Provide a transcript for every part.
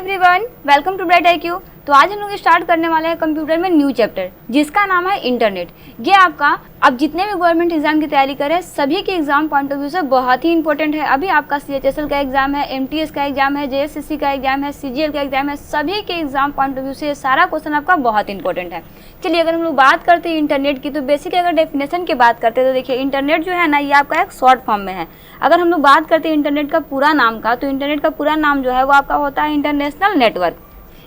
Everyone, welcome to bright IQ। तो आज हम लोग स्टार्ट करने वाले हैं कंप्यूटर में न्यू चैप्टर जिसका नाम है इंटरनेट। ये आपका अब जितने भी गवर्नमेंट एग्जाम की तैयारी करें सभी के एग्जाम पॉइंट ऑफ व्यू से बहुत ही इंपॉर्टेंट है। अभी आपका CHSL का एग्जाम है, MTS का एग्जाम है, JSSC का एग्जाम है, CGL का एग्जाम है, सभी के एग्जाम पॉइंट ऑफ व्यू से ये सारा क्वेश्चन आपका बहुत इंपॉर्टेंट है। चलिए अगर हम लोग बात करते हैं इंटरनेट की, तो बेसिकली अगर डेफिनेशन की बात करते हैं तो देखिए इंटरनेट जो है ना, ये आपका एक शॉर्ट फॉर्म में है। अगर हम लोग बात करते हैं इंटरनेट का पूरा नाम का, तो इंटरनेट का पूरा नाम जो है वो आपका होता है इंटरनेशनल नेटवर्क।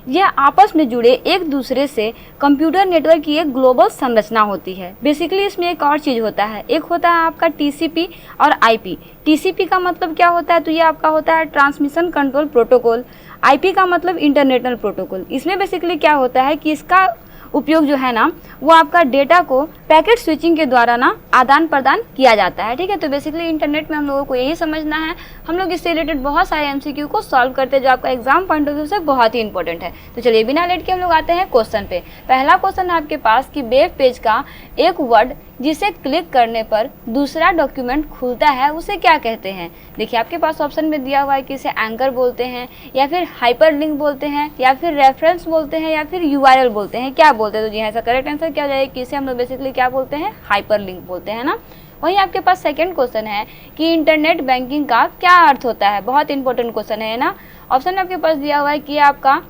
यह आपस में जुड़े एक दूसरे से कंप्यूटर नेटवर्क की एक ग्लोबल संरचना होती है। बेसिकली इसमें एक और चीज़ होता है, एक होता है आपका TCP और IP। TCP का मतलब क्या होता है, तो ये आपका होता है ट्रांसमिशन कंट्रोल प्रोटोकॉल। IP का मतलब इंटरनेशनल प्रोटोकॉल। इसमें बेसिकली क्या होता है कि इसका उपयोग जो है ना, वो आपका डेटा को पैकेट स्विचिंग के द्वारा ना आदान प्रदान किया जाता है। ठीक है, तो बेसिकली इंटरनेट में हम लोगों को यही समझना है। हम लोग इससे रिलेटेड बहुत सारे MCQ को सॉल्व करते हैं जो आपका एग्जाम पॉइंट ऑफ व्यू से बहुत ही इंपॉर्टेंट है। तो चलिए बिना लेट के हम लोग आते हैं क्वेश्चन पे। पहला क्वेश्चन है आपके पास कि वेब पेज का एक वर्ड जिसे क्लिक करने पर दूसरा डॉक्यूमेंट खुलता है उसे क्या कहते हैं। देखिए आपके पास ऑप्शन में दिया हुआ है कि इसे एंकर बोलते हैं, या फिर हाइपरलिंक बोलते हैं, या फिर रेफरेंस बोलते हैं, या फिर URL बोलते हैं। क्या बोलते हैं, तो जी हाँ, इसका करेक्ट आंसर क्या हो जाएगा कि इसे हम लोग बेसिकली क्या बोलते हैं, हाइपरलिंक बोलते हैं ना। वहीं आपके पास सेकंड क्वेश्चन है कि इंटरनेट बैंकिंग का क्या अर्थ होता है। बहुत इंपॉर्टेंट क्वेश्चन है ना। ऑप्शन में आपके पास दिया हुआ है कि आपका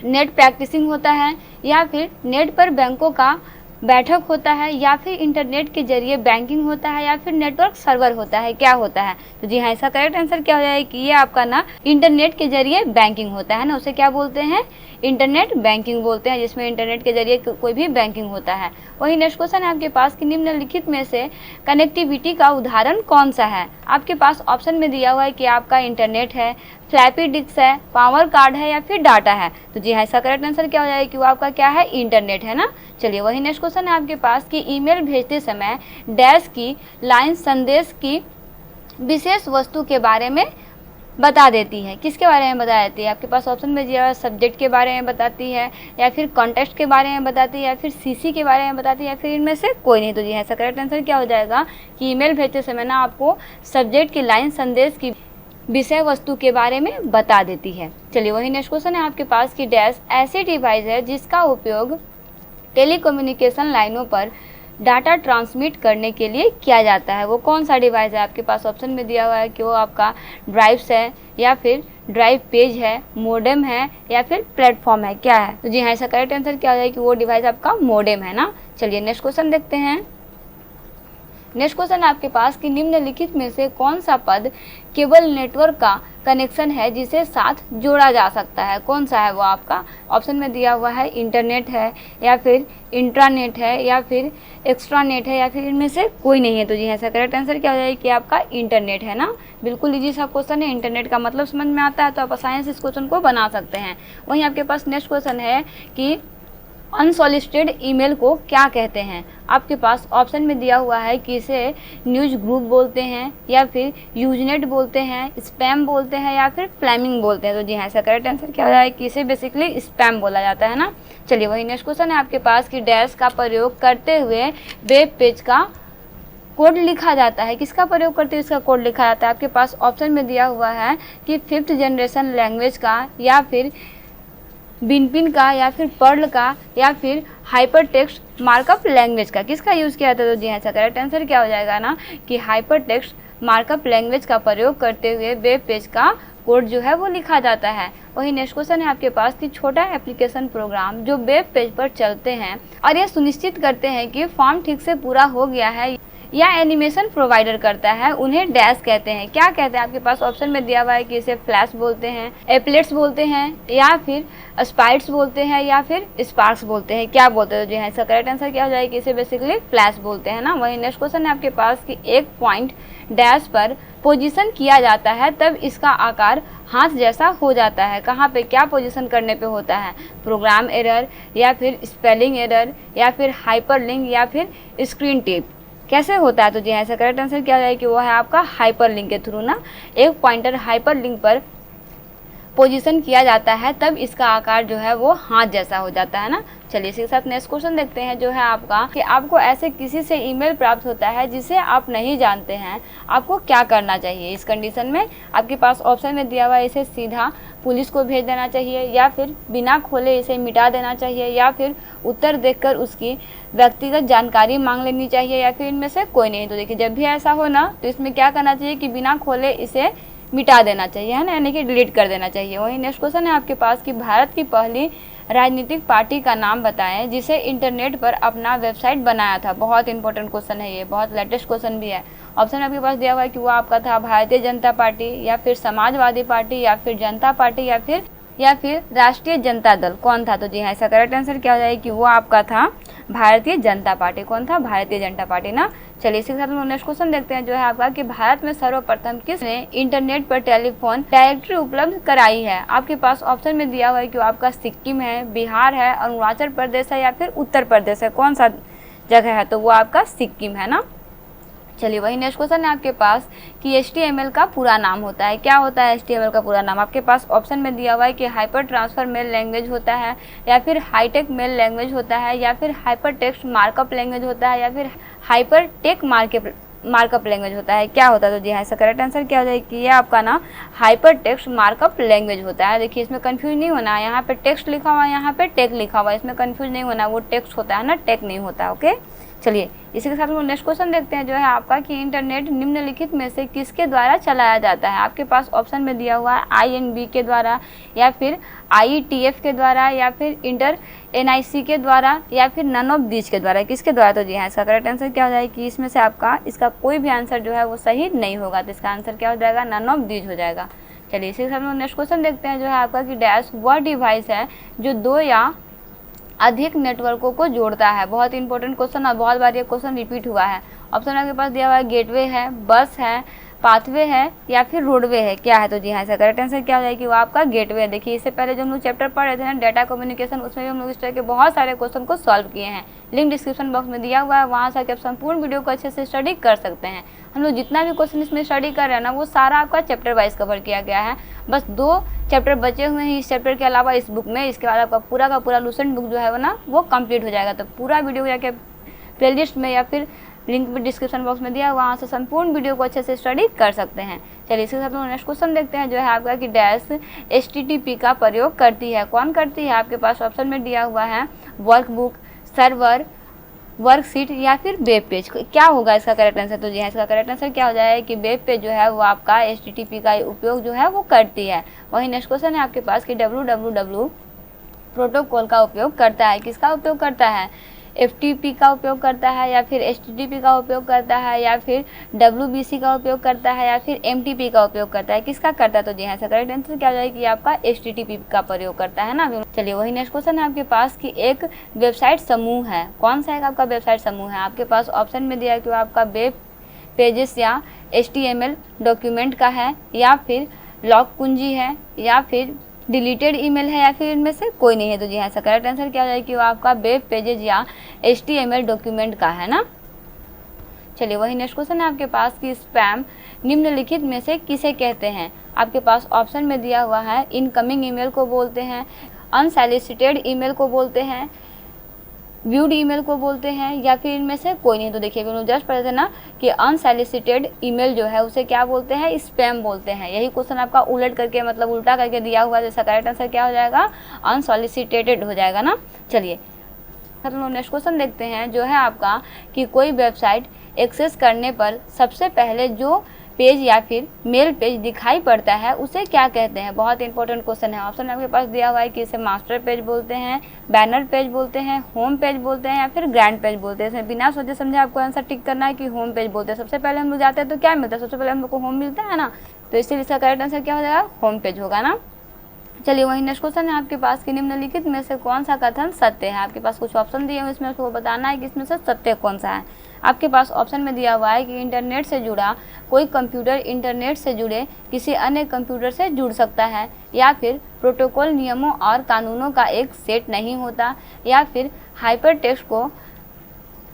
नेट प्रैक्टिसिंग होता है, या फिर नेट पर बैंकों का बैठक होता है, या फिर इंटरनेट के जरिए बैंकिंग होता है, या फिर नेटवर्क सर्वर होता है। क्या होता है, तो जी हाँ, इसका करेक्ट आंसर क्या हो जाएगा कि ये आपका ना इंटरनेट के जरिए बैंकिंग होता है ना, उसे क्या बोलते हैं, इंटरनेट बैंकिंग बोलते हैं, जिसमें इंटरनेट के जरिए कोई भी बैंकिंग होता है। वही नेक्स्ट क्वेश्चन है आपके पास कि निम्नलिखित में से कनेक्टिविटी का उदाहरण कौन सा है। आपके पास ऑप्शन में दिया हुआ है कि आपका इंटरनेट है, फ्लैपी डिस्क है, पावर कार्ड है, या फिर डाटा है। तो जी हाँ, इसका करेक्ट आंसर क्या हो जाएगा कि वो आपका क्या है, इंटरनेट है ना। चलिए वही नेक्स्ट क्वेश्चन है आपके पास कि ईमेल भेजते समय डैश की लाइन संदेश की विशेष वस्तु के बारे में बता देती है। किसके बारे में बता देती है, आपके पास ऑप्शन में दिया हुआ सब्जेक्ट के बारे में बताती है, या फिर कॉन्टेक्स्ट के बारे में बताती है, या फिर CC के बारे में बताती है, या फिर इनमें से कोई नहीं। तो जी हाँ, इसका करेक्ट आंसर क्या हो जाएगा कि ईमेल भेजते समय ना आपको सब्जेक्ट की लाइन संदेश की विषय वस्तु के बारे में बता देती है। चलिए वही नेक्स्ट क्वेश्चन है आपके पास कि डैश ऐसी डिवाइस है जिसका उपयोग टेलीकम्युनिकेशन लाइनों पर डाटा ट्रांसमिट करने के लिए किया जाता है। वो कौन सा डिवाइस है, आपके पास ऑप्शन में दिया हुआ है कि वो आपका ड्राइव्स है, या फिर ड्राइव पेज है, मोडेम है, या फिर प्लेटफॉर्म है। क्या है, तो जी हाँ, इसका करेक्ट आंसर क्या हो जाएगा कि वो डिवाइस आपका मोडेम है ना। चलिए नेक्स्ट क्वेश्चन देखते हैं। नेक्स्ट क्वेश्चन आपके पास कि निम्नलिखित में से कौन सा पद केबल नेटवर्क का कनेक्शन है जिसे साथ जोड़ा जा सकता है। कौन सा है वो आपका ऑप्शन में दिया हुआ है, इंटरनेट है, या फिर इंट्रानेट है, या फिर एक्स्ट्रानेट है, या फिर इनमें से कोई नहीं है। तो जी हाँ, इसका करेक्ट आंसर क्या हो जाएगा कि आपका इंटरनेट है ना। बिल्कुल इजी सा क्वेश्चन है, इंटरनेट का मतलब समझ में आता है तो आप आसानी से इस क्वेश्चन को बना सकते हैं। वहीं आपके पास नेक्स्ट क्वेश्चन है कि अनसॉलिसिटेड ईमेल को क्या कहते हैं। आपके पास ऑप्शन में दिया हुआ है कि इसे न्यूज ग्रुप बोलते हैं, या फिर यूजनेट बोलते हैं, स्पैम बोलते हैं, या फिर फ्लैमिंग बोलते हैं। तो जी हाँ, इसका करेक्ट आंसर क्या हो जाएगा कि इसे बेसिकली स्पैम बोला जाता है ना। चलिए वही नेक्स्ट क्वेश्चन है आपके पास कि डैश का प्रयोग करते हुए वेब पेज का कोड लिखा जाता है। किसका प्रयोग करते हुए इसका कोड लिखा जाता है। आपके पास ऑप्शन में दिया हुआ है कि 5th जनरेशन लैंग्वेज का, या फिर बिनपिन का, या फिर पर्ल का, या फिर हाइपर टेक्स्ट मार्कअप लैंग्वेज का। किसका यूज़ किया जाता है, तो जी हाँ, इसका करेक्ट आंसर क्या हो जाएगा ना कि हाइपर टेक्स्ट मार्कअप लैंग्वेज का प्रयोग करते हुए वेब पेज का कोड जो है वो लिखा जाता है। वही नेक्स्ट क्वेश्चन है आपके पास कि छोटा एप्लीकेशन प्रोग्राम जो वेब पेज पर चलते हैं और ये सुनिश्चित करते हैं कि फॉर्म ठीक से पूरा हो गया है या एनिमेशन प्रोवाइडर करता है, उन्हें डैश कहते हैं। क्या कहते हैं, आपके पास ऑप्शन में दिया हुआ है कि इसे फ्लैश बोलते हैं, एप्लेट्स बोलते हैं, या फिर स्पाइट्स बोलते हैं, या फिर स्पार्क्स बोलते हैं। क्या बोलते हैं, जो है इसका करेक्ट आंसर क्या हो जाएगा कि इसे बेसिकली फ्लैश बोलते हैं ना। वही नेक्स्ट क्वेश्चन है आपके पास कि एक पॉइंट डैश पर पोजीशन किया जाता है तब इसका आकार हाथ जैसा हो जाता है। कहाँ पे, क्या पोजीशन करने पे होता है, प्रोग्राम एरर, या फिर स्पेलिंग एरर, या फिर हाइपरलिंक, या फिर स्क्रीन टेप। कैसे होता है, तो जी हाँ, इसका करेक्ट आंसर क्या हो जाएगा कि वो है आपका हाइपरलिंक के थ्रू ना। एक पॉइंटर हाइपरलिंक पर पोजीशन किया जाता है तब इसका आकार जो है वो हाथ जैसा हो जाता है ना। चलिए इसी के साथ नेक्स्ट क्वेश्चन देखते हैं जो है आपका कि आपको ऐसे किसी से ईमेल प्राप्त होता है जिसे आप नहीं जानते हैं, आपको क्या करना चाहिए। इस कंडीशन में आपके पास ऑप्शन में दिया हुआ है इसे सीधा पुलिस को भेज देना चाहिए, या फिर बिना खोले इसे मिटा देना चाहिए, या फिर उत्तर देखकर उसकी व्यक्तिगत जानकारी मांग लेनी चाहिए, या फिर इनमें से कोई नहीं। तो देखिए जब भी ऐसा हो ना तो इसमें क्या करना चाहिए कि बिना खोले इसे मिटा देना चाहिए, है ना, यानी कि डिलीट कर देना चाहिए। वही नेक्स्ट क्वेश्चन है आपके पास कि भारत की पहली राजनीतिक पार्टी का नाम बताएं जिसे इंटरनेट पर अपना वेबसाइट बनाया था। बहुत इंपॉर्टेंट क्वेश्चन है ये, बहुत लेटेस्ट क्वेश्चन भी है। ऑप्शन आपके पास दिया हुआ है कि वो आपका था भारतीय जनता पार्टी, या फिर समाजवादी पार्टी, या फिर जनता पार्टी, या फिर राष्ट्रीय जनता दल। कौन था? तो जी हाँ, इसका करेक्ट आंसर क्या हो जाएगा कि वो आपका था भारतीय जनता पार्टी। कौन था? भारतीय जनता पार्टी ना। चलिए इसी के साथ हम नेक्स्ट क्वेश्चन देखते हैं जो है आपका कि भारत में सर्वप्रथम किसने इंटरनेट पर टेलीफोन डायरेक्टरी उपलब्ध कराई है। आपके पास ऑप्शन में दिया हुआ है कि वो आपका सिक्किम है, बिहार है, अरुणाचल प्रदेश है, या फिर उत्तर प्रदेश है। कौन सा जगह है? तो वो आपका सिक्किम है ना। चलिए वही नेक्स्ट क्वेश्चन है आपके पास कि HTML का पूरा नाम होता है। क्या होता है HTML का पूरा नाम? आपके पास ऑप्शन में दिया हुआ है कि हाइपर ट्रांसफर मेल लैंग्वेज होता है, या फिर हाईटेक मेल लैंग्वेज होता है, या फिर हाइपर टेक्स्ट मार्कअप लैंग्वेज होता है, या फिर हाइपर टेक मार्कअप लैंग्वेज होता है। क्या होता है? तो जी हाँ, इसका करेक्ट आंसर क्या हो जाएगा कि ये आपका ना हाइपर टेक्स्ट मार्कअप लैंग्वेज होता है। देखिए इसमें कंफ्यूज नहीं होना है, यहाँ पे टेक्स्ट लिखा हुआ है, यहाँ पे टेक लिखा हुआ है, इसमें कंफ्यूज नहीं होना, वो टेक्स्ट होता है ना, टेक नहीं होता। ओके चलिए इसी के साथ हम नेक्स्ट क्वेश्चन देखते हैं जो है आपका कि इंटरनेट निम्नलिखित में से किसके द्वारा चलाया जाता है। आपके पास ऑप्शन में दिया हुआ है INB के द्वारा, या फिर IETF के द्वारा, या फिर इंटर NIC के द्वारा, या फिर नन ऑफ दीज के द्वारा। किसके द्वारा? तो जी हाँ, इसका करेक्ट आंसर क्या हो जाएगा कि इसमें से आपका इसका कोई भी आंसर जो है वो सही नहीं होगा। तो इसका आंसर क्या हो जाएगा? नन ऑफ दीज हो जाएगा। चलिए इसी के साथ हम नेक्स्ट क्वेश्चन देखते हैं जो है आपका कि डैश वह डिवाइस है जो 2 या अधिक नेटवर्कों को जोड़ता है। बहुत इंपॉर्टेंट क्वेश्चन और बहुत बार ये क्वेश्चन रिपीट हुआ है। ऑप्शन आपके पास दिया हुआ है गेटवे है, बस है, पाथवे है, या फिर रोडवे है। क्या है? तो जी हाँ, इसका करेक्ट आंसर क्या हो जाएगा कि वो आपका गेटवे है। देखिए इससे पहले जो हम लोग चैप्टर पढ़ रहे थे ना डाटा कम्युनिकेशन, उसमें भी हम लोग इस तरह के बहुत सारे क्वेश्चन को सॉल्व किए हैं। लिंक डिस्क्रिप्शन बॉक्स में दिया हुआ है, वहाँ से आप संपूर्ण वीडियो को अच्छे से स्टडी कर सकते हैं। हम लोग जितना भी क्वेश्चन इसमें स्टडी कर रहे हैं ना वो सारा आपका चैप्टर वाइज कवर किया गया है। बस 2 चैप्टर बचे हुए हैं इस चैप्टर के अलावा इस बुक में। इसके बाद आपका पूरा का पूरा लूसेंट बुक जो है वो ना वो कंप्लीट हो जाएगा। तो पूरा वीडियो जाके प्लेलिस्ट में या फिर लिंक भी डिस्क्रिप्शन बॉक्स में दिया है, वहाँ से संपूर्ण वीडियो को अच्छे से स्टडी कर सकते हैं। चलिए इसके साथ हम नेक्स्ट क्वेश्चन देखते हैं जो है आपका कि डैश HTTP का प्रयोग करती है। कौन करती है? आपके पास ऑप्शन में दिया हुआ है वर्कबुक, सर्वर, वर्कशीट, या फिर वेब पेज। क्या होगा इसका करेक्ट आंसर? तो जी हाँ, इसका करेक्ट आंसर क्या हो जाएगा कि वेब पेज जो है वो आपका HTTP का उपयोग जो है वो करती है। वही नेक्स्ट क्वेश्चन है आपके पास कि www प्रोटोकॉल का उपयोग करता है। किसका उपयोग करता है? FTP का उपयोग करता है, या फिर HTTP का उपयोग करता है, या फिर WBC का उपयोग करता है, या फिर MTP का उपयोग करता है। किसका करता है? तो जी हाँ, करेक्ट आंसर क्या हो जाएगा कि आपका HTTP का प्रयोग करता है ना। चलिए वही नेक्स्ट क्वेश्चन है आपके पास कि एक वेबसाइट समूह है। कौन सा एक आपका वेबसाइट समूह है? आपके पास ऑप्शन में दिया है कि वो आपका वेब पेजेस या HTML डॉक्यूमेंट का है, या फिर लॉग कुंजी है, या फिर डिलीटेड ईमेल है, या फिर इनमें से कोई नहीं है। तो जी हाँ, करेक्ट आंसर क्या हो जाएगा कि वो आपका वेब पेजेज या HTML डॉक्यूमेंट का है ना। चलिए वही नेक्स्ट क्वेश्चन है आपके पास कि स्पैम निम्नलिखित में से किसे कहते हैं। आपके पास ऑप्शन में दिया हुआ है इनकमिंग ईमेल को बोलते हैं, अनसॉलिसिटेड ईमेल को बोलते हैं, व्यूड ईमेल को बोलते हैं, या फिर इनमें से कोई नहीं। तो देखिए हम लोग जस्ट पढ़े थे ना कि अनसॉलिसिटेड ईमेल जो है उसे क्या बोलते हैं? स्पैम बोलते हैं। यही क्वेश्चन आपका उलट करके मतलब उल्टा करके दिया हुआ है, जैसा करेक्ट आंसर क्या हो जाएगा? अनसॉलिसिटेटेड हो जाएगा ना। चलिए हम लोग नेक्स्ट क्वेश्चन देखते हैं जो है आपका कि कोई वेबसाइट एक्सेस करने पर सबसे पहले जो पेज या फिर मेल पेज दिखाई पड़ता है उसे क्या कहते हैं। बहुत इंपॉर्टेंट क्वेश्चन है। ऑप्शन आपके पास दिया हुआ है कि इसे मास्टर पेज बोलते हैं, बैनर पेज बोलते हैं, होम पेज बोलते हैं, या फिर ग्रैंड पेज बोलते हैं। इसमें बिना सोचे समझे आपको आंसर टिक करना है कि होम पेज बोलते हैं। सबसे पहले हम लोग जाते हैं तो क्या मिलता है? सबसे पहले हम लोग को होम मिलता है ना, तो इसलिए इसका करेक्ट आंसर क्या हो जाएगा? होम पेज होगा ना। चलिए वही नेक्स्ट क्वेश्चन है आपके पास कि निम्नलिखित में से कौन सा कथन सत्य है। आपके पास कुछ ऑप्शन दिए हुए इसमें आपको बताना है कि इसमें से सत्य कौन सा है। आपके पास ऑप्शन में दिया हुआ है कि इंटरनेट से जुड़ा कोई कंप्यूटर इंटरनेट से जुड़े किसी अन्य कंप्यूटर से जुड़ सकता है, या फिर प्रोटोकॉल नियमों और कानूनों का एक सेट नहीं होता, या फिर हाइपर टेक्स्ट को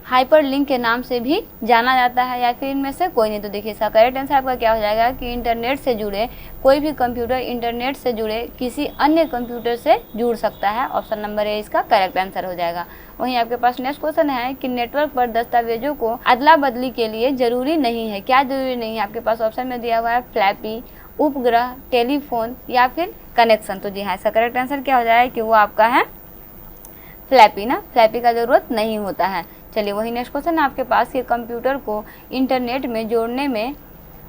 हाइपर लिंक के नाम से भी जाना जाता है, या फिर इनमें से कोई नहीं। तो देखिए इसका करेक्ट आंसर आपका क्या हो जाएगा कि इंटरनेट से जुड़े कोई भी कंप्यूटर इंटरनेट से जुड़े किसी अन्य कंप्यूटर से जुड़ सकता है। ऑप्शन नंबर ए इसका करेक्ट आंसर हो जाएगा। वहीं आपके पास नेक्स्ट क्वेश्चन है कि नेटवर्क पर दस्तावेजों को अदला बदली के लिए जरूरी नहीं है। क्या जरूरी नहीं है? आपके पास ऑप्शन में दिया हुआ है फ्लैपी, उपग्रह, टेलीफोन या फिर कनेक्शन। तो जी हाँ, इसका करेक्ट आंसर क्या हो जाएगा कि वो आपका है फ्लैपी ना, फ्लैपी का ज़रूरत नहीं होता है। चलिए वही नेक्स्ट क्वेश्चन है आपके पास कि कंप्यूटर को इंटरनेट में जोड़ने में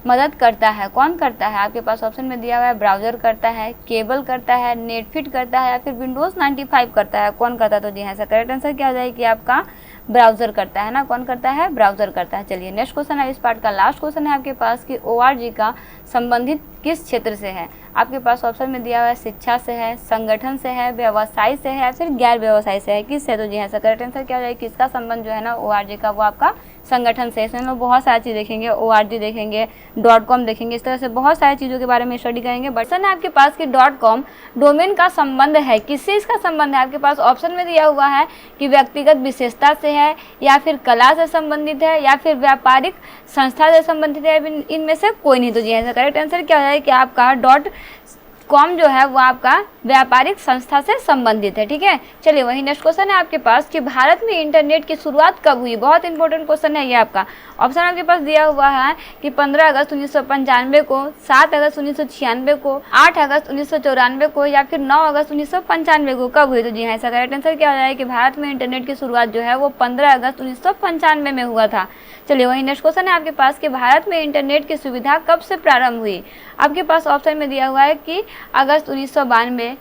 मदद करता है, कौन करता है? आपके पास ऑप्शन में दिया हुआ है ब्राउज़र करता है, केबल करता है, नेटफिट करता है या फिर विंडोज़ 95 करता है, कौन करता है? तो जी हाँ, इसका करेक्ट आंसर क्या हो जाएगा कि आपका ब्राउज़र करता है ना, कौन करता है? ब्राउज़र करता है। चलिए नेक्स्ट क्वेश्चन है इस पार्ट का लास्ट क्वेश्चन है आपके पास कि ORG का संबंधित किस क्षेत्र से है? आपके पास ऑप्शन में दिया हुआ है शिक्षा से है, संगठन से है, व्यवसाय से है या फिर गैर व्यवसाय से है, किससे? तो जी हाँ, इसका करेक्ट आंसर क्या हो जाएगा? किसका संबंध जो है ना ORG का, वो आपका संगठन से। इसमें हम लोग बहुत सारी चीज़ देखेंगे, ORG देखेंगे, .com देखेंगे, इस तरह से बहुत सारी चीज़ों के बारे में स्टडी करेंगे। बटन है आपके पास कि .com डोमेन का संबंध है, किससे इसका संबंध है? आपके पास ऑप्शन में दिया हुआ है कि व्यक्तिगत विशेषता से है या फिर कला से संबंधित है या फिर व्यापारिक संस्था से संबंधित है, इनमें से कोई नहीं। तो जी हाँ, करेक्ट आंसर क्या हो जाएगा कि आपका .com जो है वो आपका व्यापारिक संस्था से संबंधित है। ठीक है, चलिए वही नेक्स्ट क्वेश्चन है आपके पास कि भारत में इंटरनेट की शुरुआत कब हुई? बहुत इंपॉर्टेंट क्वेश्चन है ये आपका। ऑप्शन आपके पास दिया हुआ है कि 15 अगस्त 1995 को, 7 अगस्त 1996 को, 8 अगस्त 1994 को या फिर 9 अगस्त 1995 को, कब हुई? तो जी हाँ, इसका करेक्ट आंसर क्या हो जाएगा कि भारत में इंटरनेट की शुरुआत जो है वो 15 अगस्त 1995 में हुआ था। चलिए वही नेक्स्ट क्वेश्चन है आपके पास कि भारत में इंटरनेट की सुविधा कब से प्रारंभ हुई? आपके पास ऑप्शन में दिया हुआ है कि अगस्त 1992,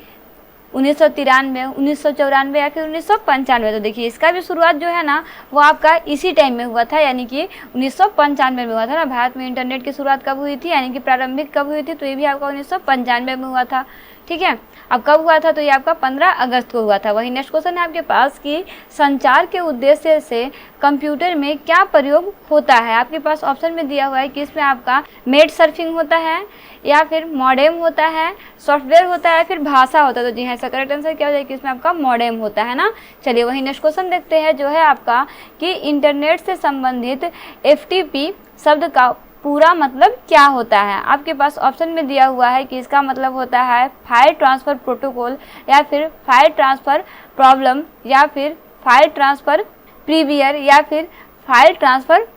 1993, 1994 या फिर 1995। तो देखिए इसका भी शुरुआत जो है ना वो आपका इसी टाइम में हुआ था, यानी कि 1995 में हुआ था ना। भारत में इंटरनेट की शुरुआत कब हुई थी, यानी कि प्रारंभिक कब हुई थी? तो ये भी आपका 1995 में हुआ था। ठीक है, अब कब हुआ था? तो ये आपका 15 अगस्त को हुआ था। वही नेक्स्ट क्वेश्चन है आपके पास कि संचार के उद्देश्य से कंप्यूटर में क्या प्रयोग होता है? आपके पास ऑप्शन में दिया हुआ है कि इसमें आपका नेट सर्फिंग होता है या फिर मॉडेम होता है, सॉफ्टवेयर होता है, फिर भाषा होता है। तो जी हाँ, इसका करेक्ट आंसर क्या हो जाएगा कि इसमें आपका मॉडेम होता है ना। चलिए वही नेक्स्ट क्वेश्चन देखते हैं जो है आपका कि इंटरनेट से संबंधित FTP शब्द का पूरा मतलब क्या होता है? आपके पास ऑप्शन में दिया हुआ है कि इसका मतलब होता है फाइल ट्रांसफ़र प्रोटोकॉल या फिर फाइल ट्रांसफ़र प्रॉब्लम या फिर फाइल ट्रांसफ़र प्रीवियर या फिर फाइल ट्रांसफ़र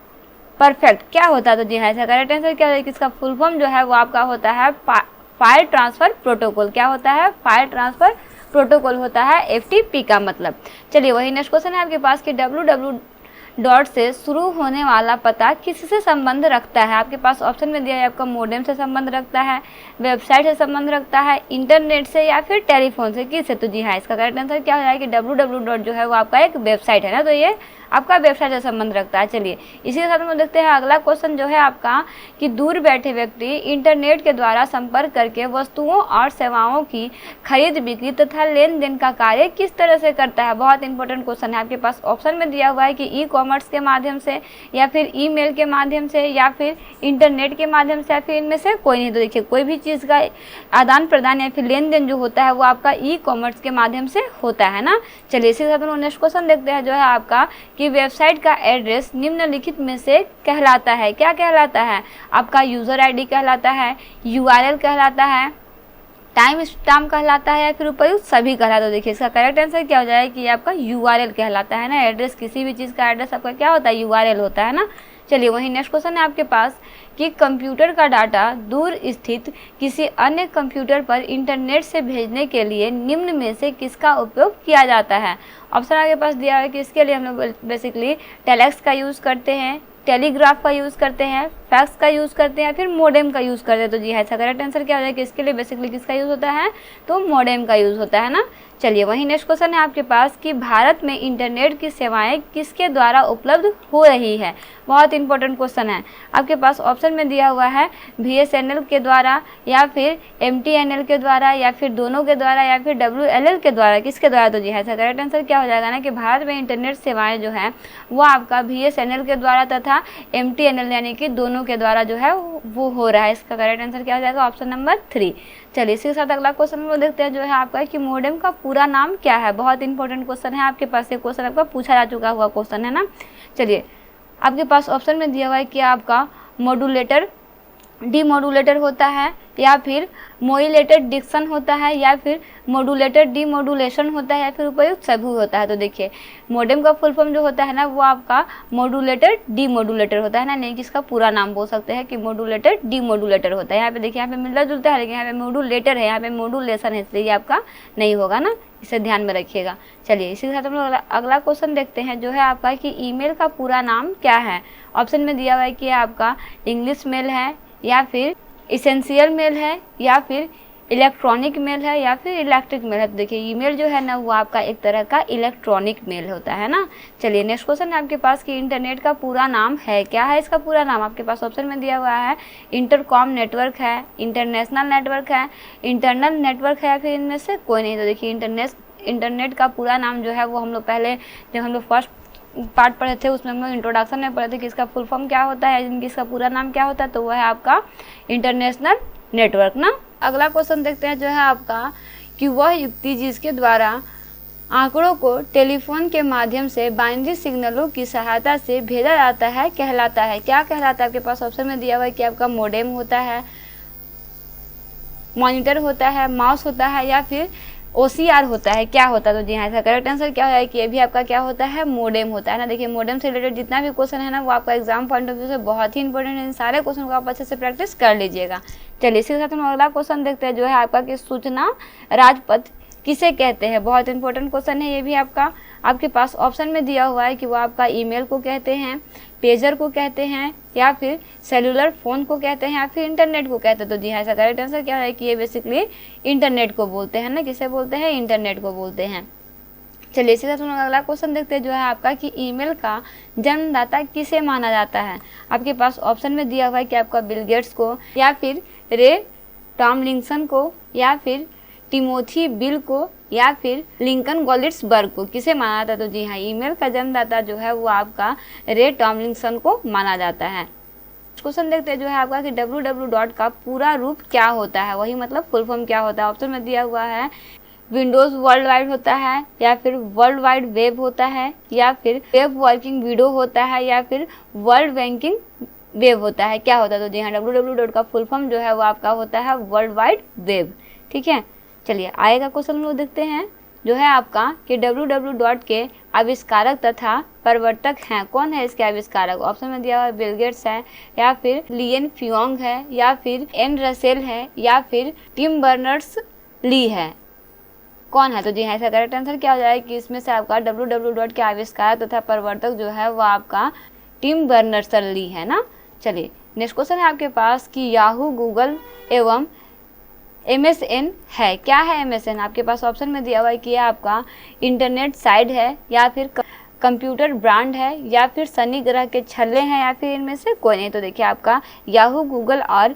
परफेक्ट, क्या होता है? तो जी हाँ, इसका करेक्ट आंसर क्या है कि इसका फुल फॉर्म जो है वो आपका होता है फाइल ट्रांसफ़र प्रोटोकॉल। क्या होता है? फाइल ट्रांसफ़र प्रोटोकॉल होता है FTP का मतलब। चलिए वही नेक्स्ट क्वेश्चन है आपके पास कि www डॉट से शुरू होने वाला पता किससे संबंध रखता है? आपके पास ऑप्शन में दिया है आपका मॉडेम से संबंध रखता है, वेबसाइट से संबंध रखता है, इंटरनेट से या फिर टेलीफोन से, किससे? तो जी हाँ, इसका करेक्ट आंसर क्या हो जाएगा कि www डॉट जो है वो आपका एक वेबसाइट है ना, तो ये आपका वेबसाइट से संबंध रखता है। चलिए इसी के साथ हम देखते हैं अगला क्वेश्चन जो है आपका कि दूर बैठे व्यक्ति इंटरनेट के द्वारा संपर्क करके वस्तुओं और सेवाओं की खरीद बिक्री तथा लेन देन का कार्य किस तरह से करता है? बहुत इंपॉर्टेंट क्वेश्चन है। आपके पास ऑप्शन में दिया हुआ है कि ई-कॉमर्स के माध्यम से या फिर ईमेल के माध्यम से या फिर इंटरनेट के माध्यम से या फिर इनमें से कोई नहीं। तो देखिए कोई भी चीज़ का आदान प्रदान या फिर लेन देन जो होता है वो आपका ई-कॉमर्स के माध्यम से होता है ना। चलिए इसी के साथ हम नेक्स्ट क्वेश्चन देखते हैं जो है आपका कि वेबसाइट का एड्रेस निम्नलिखित में से कहलाता है? क्या कहलाता है? आपका यूज़र ID कहलाता है, URL कहलाता है, टाइम स्टैम्प कहलाता है या फिर उपयुक्त सभी कहलाता है? तो देखिए इसका करेक्ट आंसर क्या हो जाएगा कि आपका URL कहलाता है ना। एड्रेस, किसी भी चीज़ का एड्रेस आपका क्या होता है? URL होता है ना। चलिए वही नेक्स्ट क्वेश्चन है आपके पास कि कंप्यूटर का डाटा दूर स्थित किसी अन्य कंप्यूटर पर इंटरनेट से भेजने के लिए निम्न में से किसका उपयोग किया जाता है? ऑप्शन आपके पास दिया है कि इसके लिए हम लोग बेसिकली टेलेक्स का यूज़ करते हैं, टेलीग्राफ का यूज़ करते हैं, फैक्स का यूज़ करते हैं, फिर मॉडेम का यूज़ करते हैं। तो जी हाँ, इसका करेक्ट आंसर क्या हो जाएगा कि इसके लिए बेसिकली किसका यूज़ होता है? तो मॉडेम का यूज़ होता है ना। चलिए वही नेक्स्ट क्वेश्चन है आपके पास कि भारत में इंटरनेट की सेवाएं किसके द्वारा उपलब्ध हो रही है? बहुत इंपॉर्टेंट क्वेश्चन है। आपके पास ऑप्शन में दिया हुआ है BSNL के द्वारा या फिर MTNL के द्वारा या फिर दोनों के द्वारा या फिर WLL के द्वारा, किसके द्वारा? तो जी है इसका करेक्ट आंसर क्या हो जाएगा ना कि भारत में इंटरनेट सेवाएं जो है वो आपका BSNL के द्वारा तथा MTNL यानी कि दोनों के द्वारा जो है वो हो रहा है। इसका करेक्ट आंसर क्या हो जाएगा? Option number 3। चलिए इसी के साथ अगला क्वेश्चन हम लोग देखते हैं जो है आपका कि मोडेम का पूरा नाम क्या है। बहुत इंपॉर्टेंट क्वेश्चन है, आपके पास ये क्वेश्चन आपका पूछा जा चुका हुआ क्वेश्चन है ना। चलिए आपके पास ऑप्शन में दिया हुआ है कि आपका मॉड्यूलेटर डीमॉड्यूलेटर होता है या फिर मोइलेटेड डिक्शन होता है या फिर मॉड्यूलेटर डीमॉड्यूलेशन होता है या फिर उपयुक्त सभी होता है। तो देखिए मोडेम का फुल फॉर्म जो होता है ना वो आपका मॉड्यूलेटर डीमॉड्यूलेटर होता है ना, नहीं कि इसका पूरा नाम बोल सकते हैं कि मॉड्यूलेटर डीमॉड्यूलेटर होता है। यहाँ पे देखिए यहाँ पे मिलता जुलता है, लेकिन यहाँ पे मॉड्यूलेटर है, यहाँ पे मॉड्यूलेशन है, इसलिए आपका नहीं होगा ना, इसे ध्यान में रखिएगा। चलिए इसी के साथ हम लोग अगला क्वेश्चन देखते हैं जो है आपका कि ईमेल का पूरा नाम क्या है। ऑप्शन में दिया हुआ है कि आपका इंग्लिश मेल है या फिर इसेंशियल मेल है या फिर इलेक्ट्रॉनिक मेल है या फिर इलेक्ट्रिक मेल है। तो देखिए ईमेल जो है ना वो आपका एक तरह का इलेक्ट्रॉनिक मेल होता है ना। चलिए नेक्स्ट क्वेश्चन है आपके पास कि इंटरनेट का पूरा नाम है क्या है। इसका पूरा नाम आपके पास ऑप्शन में दिया हुआ है इंटरकॉम नेटवर्क है, इंटरनेशनल नेटवर्क है, इंटरनल नेटवर्क है या फिर इनमें से कोई नहीं। तो देखिए इंटरनेट का पूरा नाम जो है वो हम लोग पहले जब हम लोग फर्स्ट पार्ट पढ़े थे उसमें हम लोग इंट्रोडक्शन में पढ़े थे कि इसका फुल फॉर्म क्या होता है, इसका पूरा नाम क्या होता है, तो वह है आपका इंटरनेशनल नेटवर्क ना। अगला क्वेश्चन देखते हैं जो है आपका कि वह युक्ति जिसके द्वारा आंकड़ों को टेलीफोन के माध्यम से बाइनरी सिग्नलों की सहायता से भेजा जाता है कहलाता है। क्या कहलाता है? आपके पास ऑप्शन में दिया हुआ है कि आपका मोडेम होता है, मॉनिटर होता है, माउस होता है या फिर OCR होता है। क्या होता है? तो जी हाँ इसका करेक्ट आंसर क्या है कि ये भी आपका क्या होता है? मोडेम होता है ना। देखिए मोडेम से रिलेटेड जितना भी क्वेश्चन है ना वो आपका एग्जाम पॉइंट ऑफ व्यू से बहुत ही इंपॉर्टेंट है। इन सारे क्वेश्चन को आप अच्छे से प्रैक्टिस कर लीजिएगा। चलिए इसी के साथ हम अगला क्वेश्चन देखते हैं जो है आपका कि सूचना राजपथ किसे कहते हैं। बहुत इंपॉर्टेंट क्वेश्चन है ये भी आपका। आपके पास ऑप्शन में दिया हुआ है कि वो आपका ईमेल को कहते हैं, पेजर को कहते हैं या फिर सेलुलर फ़ोन को कहते हैं या फिर इंटरनेट को कहते हैं। तो जी हाँ इसका करेक्ट आंसर क्या है कि ये बेसिकली इंटरनेट को बोलते हैं ना। किसे बोलते हैं? इंटरनेट को बोलते हैं। चलिए इसी तरह हम अगला क्वेश्चन देखते हैं जो है आपका कि ईमेल का जन्मदाता किसे माना जाता है। आपके पास ऑप्शन में दिया हुआ है कि आपका बिल गेट्स को या फिर रे टॉमलिंसन को या फिर टिमोथी बिल को या फिर लिंकन गॉलिट्सबर्ग को किसे माना जाता है। तो जी हाँ ईमेल का जन्मदाता जो है वो आपका रे टॉमलिंसन को माना जाता है। क्वेश्चन देखते हैं जो है आपका कि www का पूरा रूप क्या होता है, वही मतलब फुल फॉर्म क्या होता है। ऑप्शन में दिया हुआ है विंडोज़ वर्ल्ड वाइड होता है या फिर वर्ल्ड वाइड वेब होता है या फिर वेब वर्किंग विंडो होता है या फिर वर्ल्ड बैंकिंग वेब होता है। क्या होता है? तो जी हाँ www का फुल फॉर्म जो है वो आपका होता है वर्ल्ड वाइड वेब। ठीक है चलिए आएगा क्वेश्चन हम लोग देखते हैं जो है आपका कि www के आविष्कारक तथा प्रवर्तक हैं। कौन है इसके आविष्कारक? ऑप्शन में दिया हुआ है बिल गेट्स है या फिर लियन फ्योंग है या फिर एन रसेल है या फिर टिम बर्नर्स ली है। कौन है? तो जी हाँ इसका करेक्ट आंसर क्या हो जाएगा कि इसमें से आपका www के आविष्कारक तथा प्रवर्तक जो है वो आपका टिम बर्नर्स ली है ना। चलिए नेक्स्ट क्वेश्चन है आपके पास कि याहू, गूगल एवं MSN है। क्या है MSN? आपके पास ऑप्शन में दिया हुआ है कि आपका इंटरनेट साइट है या फिर कंप्यूटर ब्रांड है या फिर शनि ग्रह के छल्ले हैं या फिर इनमें से कोई नहीं। तो देखिए आपका याहू, गूगल और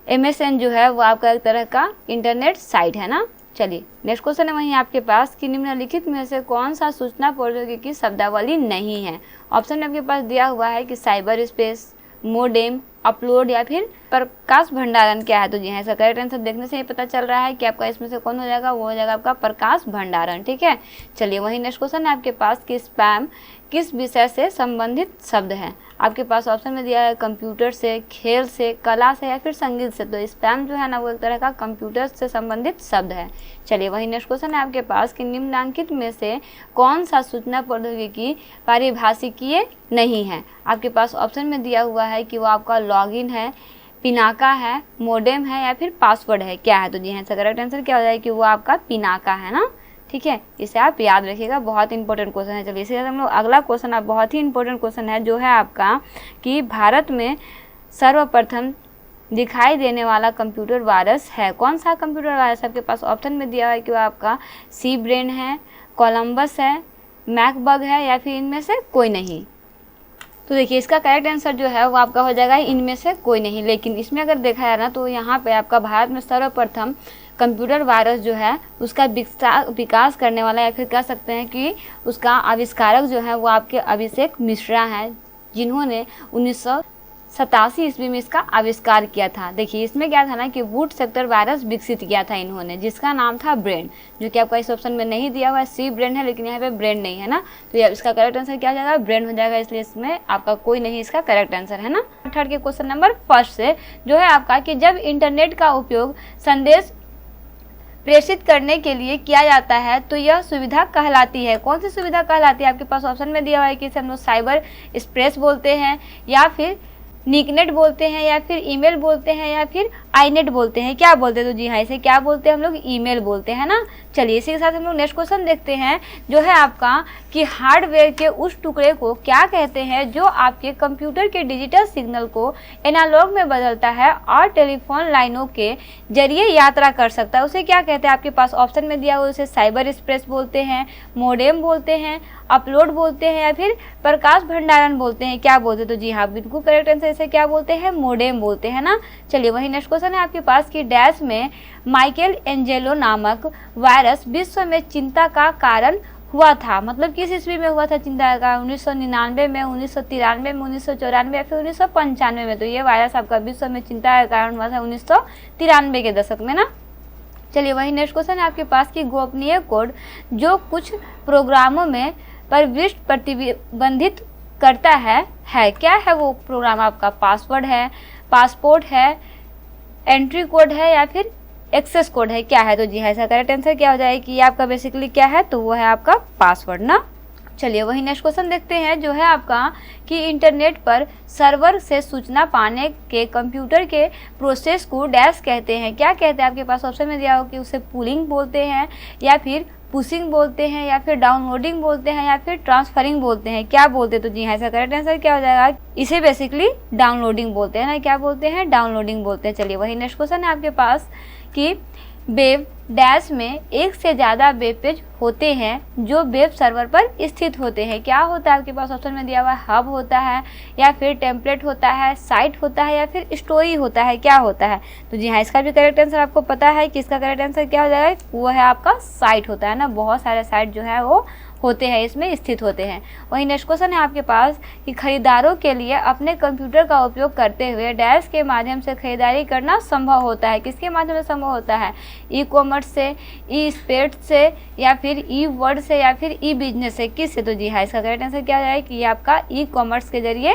MSN जो है वो आपका एक तरह का इंटरनेट साइट है ना। चलिए नेक्स्ट क्वेश्चन है वहीं आपके पास कि निम्नलिखित में से कौन सा सूचना प्रौद्योगिकी शब्दावली नहीं है। ऑप्शन में आपके पास दिया हुआ है कि साइबर स्पेस, मोडेम, अपलोड या फिर प्रकाश भंडारण। क्या है? तो जी हाँ इसका करेक्ट आंसर देखने से ही पता चल रहा है कि आपका इसमें से कौन हो जाएगा, वो हो जाएगा आपका प्रकाश भंडारण। ठीक है चलिए वहीं नेक्स्ट क्वेश्चन है आपके पास कि स्पैम किस विषय से संबंधित शब्द है। आपके पास ऑप्शन में दिया है कंप्यूटर से, खेल से, कला से या फिर संगीत से। तो स्पैम जो है ना वो एक तरह का कंप्यूटर से संबंधित शब्द है। चलिए वहीं नेक्स्ट क्वेश्चन है आपके पास कि निम्नलिखित में से कौन सा सूचना प्रौद्योगिकी पारिभाषिकीय नहीं है। आपके पास ऑप्शन में दिया हुआ है कि वो आपका लॉगिन है, पिनाका है, मोडेम है या फिर पासवर्ड है। क्या है? तो जी हाँ इसका करेक्ट आंसर क्या हो जाएगा कि वो आपका पिनाका है ना। ठीक है इसे आप याद रखिएगा, बहुत इंपॉर्टेंट क्वेश्चन है। चलिए इसी हम लोग अगला क्वेश्चन आप बहुत ही इंपॉर्टेंट क्वेश्चन है जो है आपका कि भारत में सर्वप्रथम दिखाई देने वाला कंप्यूटर वायरस है। कौन सा कंप्यूटर वायरस? आपके पास ऑप्शन में दिया है कि वो आपका सी ब्रेन है, कोलंबस है, मैकबग है या फिर इनमें से कोई नहीं। तो देखिए इसका करेक्ट आंसर जो है वो आपका हो जाएगा इनमें से कोई नहीं। लेकिन इसमें अगर देखा जाए ना तो यहाँ पे आपका भारत में सर्वप्रथम कंप्यूटर वायरस जो है उसका विकास करने वाला, या फिर कह सकते हैं कि उसका आविष्कारक जो है वो आपके अभिषेक मिश्रा हैं, जिन्होंने 1987 ईस्वी में इसका आविष्कार किया था। देखिए इसमें क्या था ना कि वुड सेक्टर वायरस विकसित किया था इन्होंने, जिसका नाम था ब्रेन, जो कि आपका इस ऑप्शन में नहीं दिया हुआ है। सी ब्रेन है लेकिन यहाँ पे ब्रेन नहीं है ना, तो ये इसका करेक्ट आंसर क्या हो जाएगा, ब्रेन हो जाएगा। इसलिए इसमें आपका कोई नहीं इसका करेक्ट आंसर है ना। थर्ड के क्वेश्चन नंबर फर्स्ट से जो है आपका कि जब इंटरनेट का उपयोग संदेश प्रेषित करने के लिए किया जाता है तो यह सुविधा कहलाती है। कौन सी सुविधा कहलाती है? आपके पास ऑप्शन में दिया हुआ है कि इसे हम लोग साइबर स्पेस बोलते हैं, या फिर निकनेट बोलते हैं, या फिर ईमेल बोलते हैं, या फिर आईनेट बोलते हैं। क्या बोलते हैं? तो जी हाँ, इसे क्या बोलते हैं हम लोग? ईमेल बोलते हैं ना। चलिए इसी के साथ हम लोग नेक्स्ट क्वेश्चन देखते हैं, जो है आपका कि हार्डवेयर के उस टुकड़े को क्या कहते हैं जो आपके कंप्यूटर के डिजिटल सिग्नल को एनालॉग में बदलता है और टेलीफोन लाइनों के जरिए यात्रा कर सकता है, उसे क्या कहते हैं? आपके पास ऑप्शन में दिया हुआ, उसे साइबर स्पेस बोलते हैं, मोडेम बोलते हैं, अपलोड बोलते हैं, या फिर प्रकाश भंडारण बोलते हैं। क्या बोलते हैं? तो जी हाँ, बिल्कुल करेक्ट आंसर इसे क्या बोलते हैं? मोडेम बोलते हैं ना। चलिए वही नेक्स्ट क्वेश्चन है आपके पास कि डैश में माइकल एंजेलो नामक वायरस विश्व में चिंता का कारण हुआ था। मतलब किस ईस्वी में हुआ था चिंता का? 1999 में, 1993 में, 1994 या फिर 1995 में। तो ये वायरस आपका विश्व में चिंता का कारण हुआ था 1993 के दशक में ना। चलिए वही नेक्स्ट क्वेश्चन है आपके पास कि गोपनीय कोड जो कुछ प्रोग्रामों में प्रविष्ट प्रतिबंधित करता है क्या है वो प्रोग्राम? आपका पासवर्ड है, पासपोर्ट है, एंट्री कोड है, या फिर एक्सेस कोड है? क्या है? तो जी हाँ, इसका करेक्ट आंसर क्या हो जाएगा कि ये आपका बेसिकली क्या है? तो वो है आपका पासवर्ड ना। चलिए वही नेक्स्ट क्वेश्चन देखते हैं, जो है आपका कि इंटरनेट पर सर्वर से सूचना पाने के कंप्यूटर के प्रोसेस को डैश कहते हैं। क्या कहते हैं? आपके पास ऑप्शन में दिया हो कि उसे पुलिंग बोलते हैं, या फिर पुशिंग बोलते हैं, या फिर डाउनलोडिंग बोलते हैं, या फिर ट्रांसफरिंग बोलते हैं। क्या बोलते हैं? तो जी हाँ, इसका करेक्ट आंसर क्या हो जाएगा? इसे बेसिकली डाउनलोडिंग बोलते हैं ना। क्या बोलते हैं? डाउनलोडिंग बोलते हैं। चलिए वही नेक्स्ट क्वेश्चन है आपके पास कि वेब डैश में एक से ज़्यादा वेब पेज होते हैं जो वेब सर्वर पर स्थित होते हैं। क्या होता है? आपके पास ऑप्शन में दिया हुआ है, हब होता है, या फिर टेम्पलेट होता है, साइट होता है, या फिर स्टोरी होता है। क्या होता है? तो जी हाँ, इसका भी करेक्ट आंसर आपको पता है कि इसका करेक्ट आंसर क्या हो जाएगा? वो है आपका साइट होता है ना। बहुत सारे साइट जो है वो होते हैं, इसमें स्थित होते हैं। वही नेक्स्ट क्वेश्चन है आपके पास कि खरीदारों के लिए अपने कंप्यूटर का उपयोग करते हुए डैश के माध्यम से खरीदारी करना संभव होता है। किसके माध्यम से संभव होता है? ई कॉमर्स से, ई स्पेस से, या फिर ई वर्ड से, या फिर ई बिजनेस से। किससे? तो जी हाँ, इसका करेक्ट आंसर क्या हो जाएगा कि ये आपका ई कॉमर्स के जरिए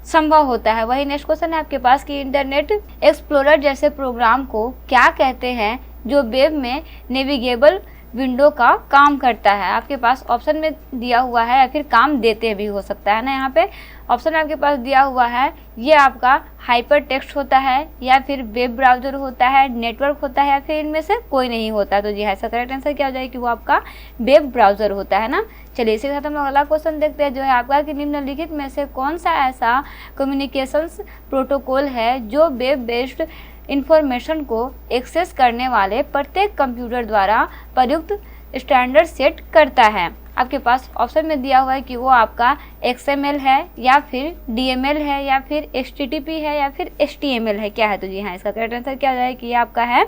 संभव होता है। वही नेक्स्ट क्वेश्चन है आपके पास कि इंटरनेट एक्सप्लोरर जैसे प्रोग्राम को क्या कहते हैं जो वेब में नेविगेबल विंडो का काम करता है? आपके पास ऑप्शन में दिया हुआ है, या फिर काम देते भी हो सकता है ना। यहाँ पे ऑप्शन आपके पास दिया हुआ है, ये आपका हाइपर टेक्स्ट होता है, या फिर वेब ब्राउजर होता है, नेटवर्क होता है, या फिर इनमें से कोई नहीं होता। तो जी हाँ, इसका करेक्ट आंसर क्या हो जाएगा कि वो आपका वेब ब्राउजर होता है ना। चलिए इसी के साथ हम लोग अगला क्वेश्चन देखते हैं, जो है आपका कि निम्नलिखित में से कौन सा ऐसा कम्युनिकेशंस प्रोटोकॉल है जो वेब बेस्ड इंफॉर्मेशन को एक्सेस करने वाले प्रत्येक कंप्यूटर द्वारा प्रयुक्त स्टैंडर्ड सेट करता है? आपके पास ऑप्शन में दिया हुआ है कि वो आपका XML है, या फिर DML है, या फिर HTTP है, या फिर HTML है। क्या है? तो जी हाँ, इसका करेक्ट आंसर क्या हो जाएगा कि ये आपका है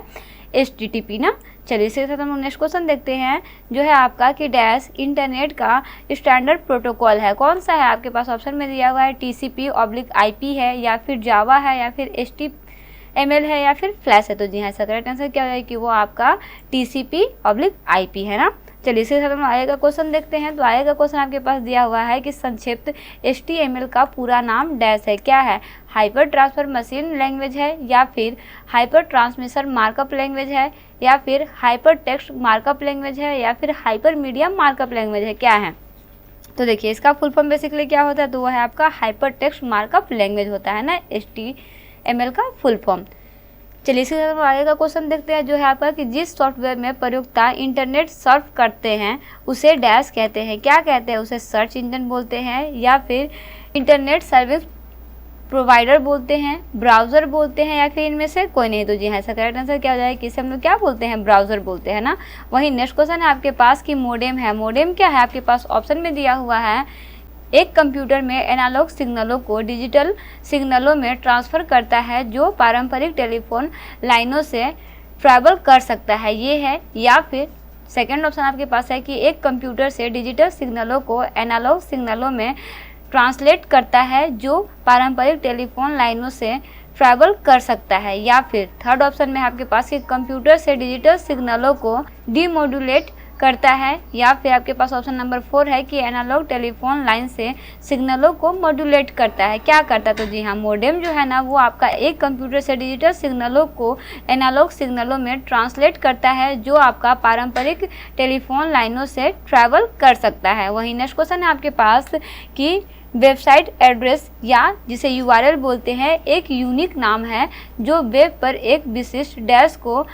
HTTP ना। चलिए इसके साथ हम नेक्स्ट क्वेश्चन देखते हैं, जो है आपका कि डैश इंटरनेट का स्टैंडर्ड प्रोटोकॉल है। कौन सा है? आपके पास ऑप्शन में दिया हुआ है TCP/IP है, या फिर जावा है, या फिर HTML है, या फिर फ्लैश है। तो जी हाँ, इसका करेक्ट आंसर क्या हो जाएगा कि वो आपका TCP/IP है ना। चलिए इसके साथ हम आगे का क्वेश्चन देखते हैं। तो आगे का क्वेश्चन आपके पास दिया हुआ है कि संक्षिप्त HTML का पूरा नाम डैश है। क्या है? हाइपर ट्रांसफर मशीन लैंग्वेज है, या फिर हाइपर ट्रांसमिशन मार्कअप लैंग्वेज है, या फिर हाइपर टेक्स्ट मार्कअप लैंग्वेज है, या फिर हाइपर मीडिया मार्कअप लैंग्वेज है? क्या है? तो देखिए इसका फुल फॉर्म बेसिकली क्या होता है? तो वो है आपका हाइपर टेक्स्ट मार्कअप लैंग्वेज होता है ना, HTML का फुल फॉर्म। चलिए इसके साथ आगे का क्वेश्चन देखते हैं, जो है आपका कि जिस सॉफ्टवेयर में प्रयोक्ता इंटरनेट सर्फ करते हैं उसे डैश कहते हैं। क्या कहते हैं? उसे सर्च इंजन बोलते हैं, या फिर इंटरनेट सर्विस प्रोवाइडर बोलते हैं, ब्राउज़र बोलते हैं, या फिर इनमें से कोई नहीं। तो जी हाँ, इसका करेक्ट आंसर क्या हो जाएगा कि इसे हम लोग क्या बोलते हैं? ब्राउज़र बोलते हैं ना। वही नेक्स्ट क्वेश्चन है आपके पास कि मोडेम है। मोडेम क्या है? आपके पास ऑप्शन में दिया हुआ है एक कंप्यूटर में एनालॉग सिग्नलों को डिजिटल सिग्नलों में ट्रांसफ़र करता है जो पारंपरिक टेलीफोन लाइनों से ट्रैवल कर सकता है, ये है। या फिर सेकंड ऑप्शन आपके पास है कि एक कंप्यूटर से डिजिटल सिग्नलों को एनालॉग सिग्नलों में ट्रांसलेट करता है जो पारंपरिक टेलीफोन लाइनों से ट्रैवल कर सकता है। या फिर थर्ड ऑप्शन में आपके पास कि कंप्यूटर से डिजिटल सिग्नलों को डीमोडुलेट करता है। या फिर आपके पास ऑप्शन नंबर 4 है कि एनालॉग टेलीफोन लाइन से सिग्नलों को मॉड्यूलेट करता है। क्या करता है? तो जी हाँ, मॉडेम जो है ना वो आपका एक कंप्यूटर से डिजिटल सिग्नलों को एनालॉग सिग्नलों में ट्रांसलेट करता है जो आपका पारंपरिक टेलीफोन लाइनों से ट्रैवल कर सकता है। वहीं नेक्स्ट क्वेश्चन है आपके पास कि वेबसाइट एड्रेस या जिसे URL बोलते हैं एक यूनिक नाम है जो वेब पर एक विशिष्ट डैश को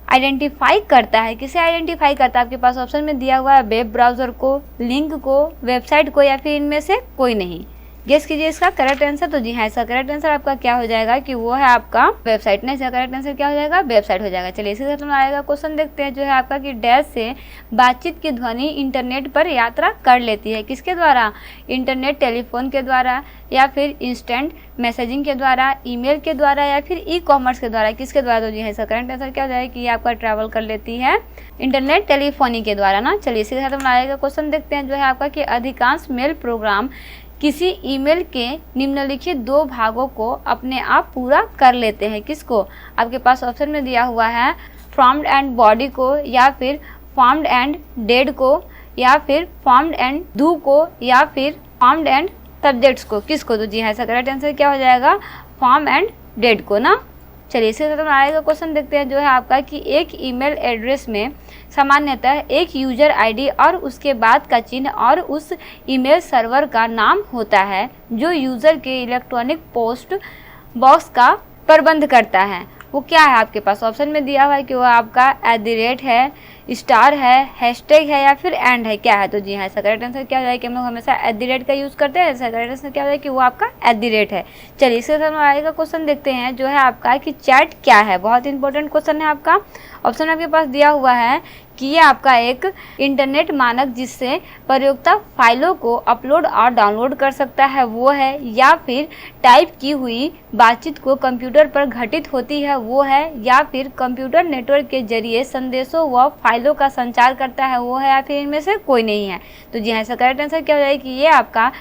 आइडेंटिफाई करता है। किसे आइडेंटिफाई करता है? आपके पास ऑप्शन में दिया हुआ है वेब ब्राउज़र को, लिंक को, वेबसाइट को, या फिर इनमें से कोई नहीं। गेस कीजिए इसका करेक्ट आंसर। तो जी हाँ, इसका करेक्ट आंसर आपका क्या हो जाएगा कि वो है आपका वेबसाइट। नहीं, इसका करेक्ट आंसर क्या हो जाएगा? वेबसाइट हो जाएगा। चलिए इसी के साथ हम आएगा क्वेश्चन देखते हैं जो है आपका कि डैश से बातचीत की ध्वनि इंटरनेट पर यात्रा कर लेती है। किसके द्वारा? इंटरनेट टेलीफोन के द्वारा, या फिर इंस्टेंट मैसेजिंग के द्वारा, ईमेल के द्वारा, या फिर ई-कॉमर्स के द्वारा। किसके द्वारा? तो जी हाँ, इसका करेक्ट आंसर क्या हो जाएगा कि ये आपका ट्रैवल कर लेती है इंटरनेट टेलीफोनी के द्वारा ना। चलिए इसी के साथ हम आएगा क्वेश्चन देखते हैं जो है आपका कि अधिकांश मेल प्रोग्राम किसी ईमेल के निम्नलिखित 2 भागों को अपने आप पूरा कर लेते हैं। किसको? आपके पास ऑप्शन में दिया हुआ है फॉर्म्ड एंड बॉडी को, या फिर फॉर्म्ड एंड डेड को, या फिर फॉर्म्ड एंड डू को, या फिर फॉर्म्ड एंड सब्जेक्ट्स को। किसको? तो जी हाँ, इसका करेक्ट आंसर क्या हो जाएगा? फॉर्म एंड डेड को ना। चलिए इसके साथ आएगा क्वेश्चन देखते हैं जो है आपका कि एक ईमेल एड्रेस में सामान्यतः एक यूजर आईडी और उसके बाद का चिन्ह और उस ईमेल सर्वर का नाम होता है जो यूज़र के इलेक्ट्रॉनिक पोस्ट बॉक्स का प्रबंध करता है। वो क्या है? आपके पास ऑप्शन में दिया हुआ है कि वो आपका @ है, स्टार है, हैशटैग है, या फिर एंड है। क्या है? तो जी हाँ, इसका करेक्ट आंसर क्या हो जाएगा कि हम लोग हमेशा @ का यूज़ करते हैं। इसका करेक्ट आंसर क्या हो जाएगा कि वो आपका @ है। चलिए इसके साथ आएगा क्वेश्चन देखते हैं जो है आपका कि चैट क्या है। बहुत इंपॉर्टेंट क्वेश्चन है आपका। ऑप्शन आपके पास दिया हुआ है कि ये आपका एक इंटरनेट मानक जिससे प्रयोक्ता फाइलों को अपलोड और डाउनलोड कर सकता है वो है, या फिर टाइप की हुई बातचीत को कंप्यूटर पर घटित होती है वो है, या फिर कंप्यूटर नेटवर्क के जरिए संदेशों व फाइलों का संचार करता है वो है, या फिर इनमें से कोई नहीं है। तो जी हाँ, इसका करेक्ट आंसर क्या हो जाएगा कि ये आपका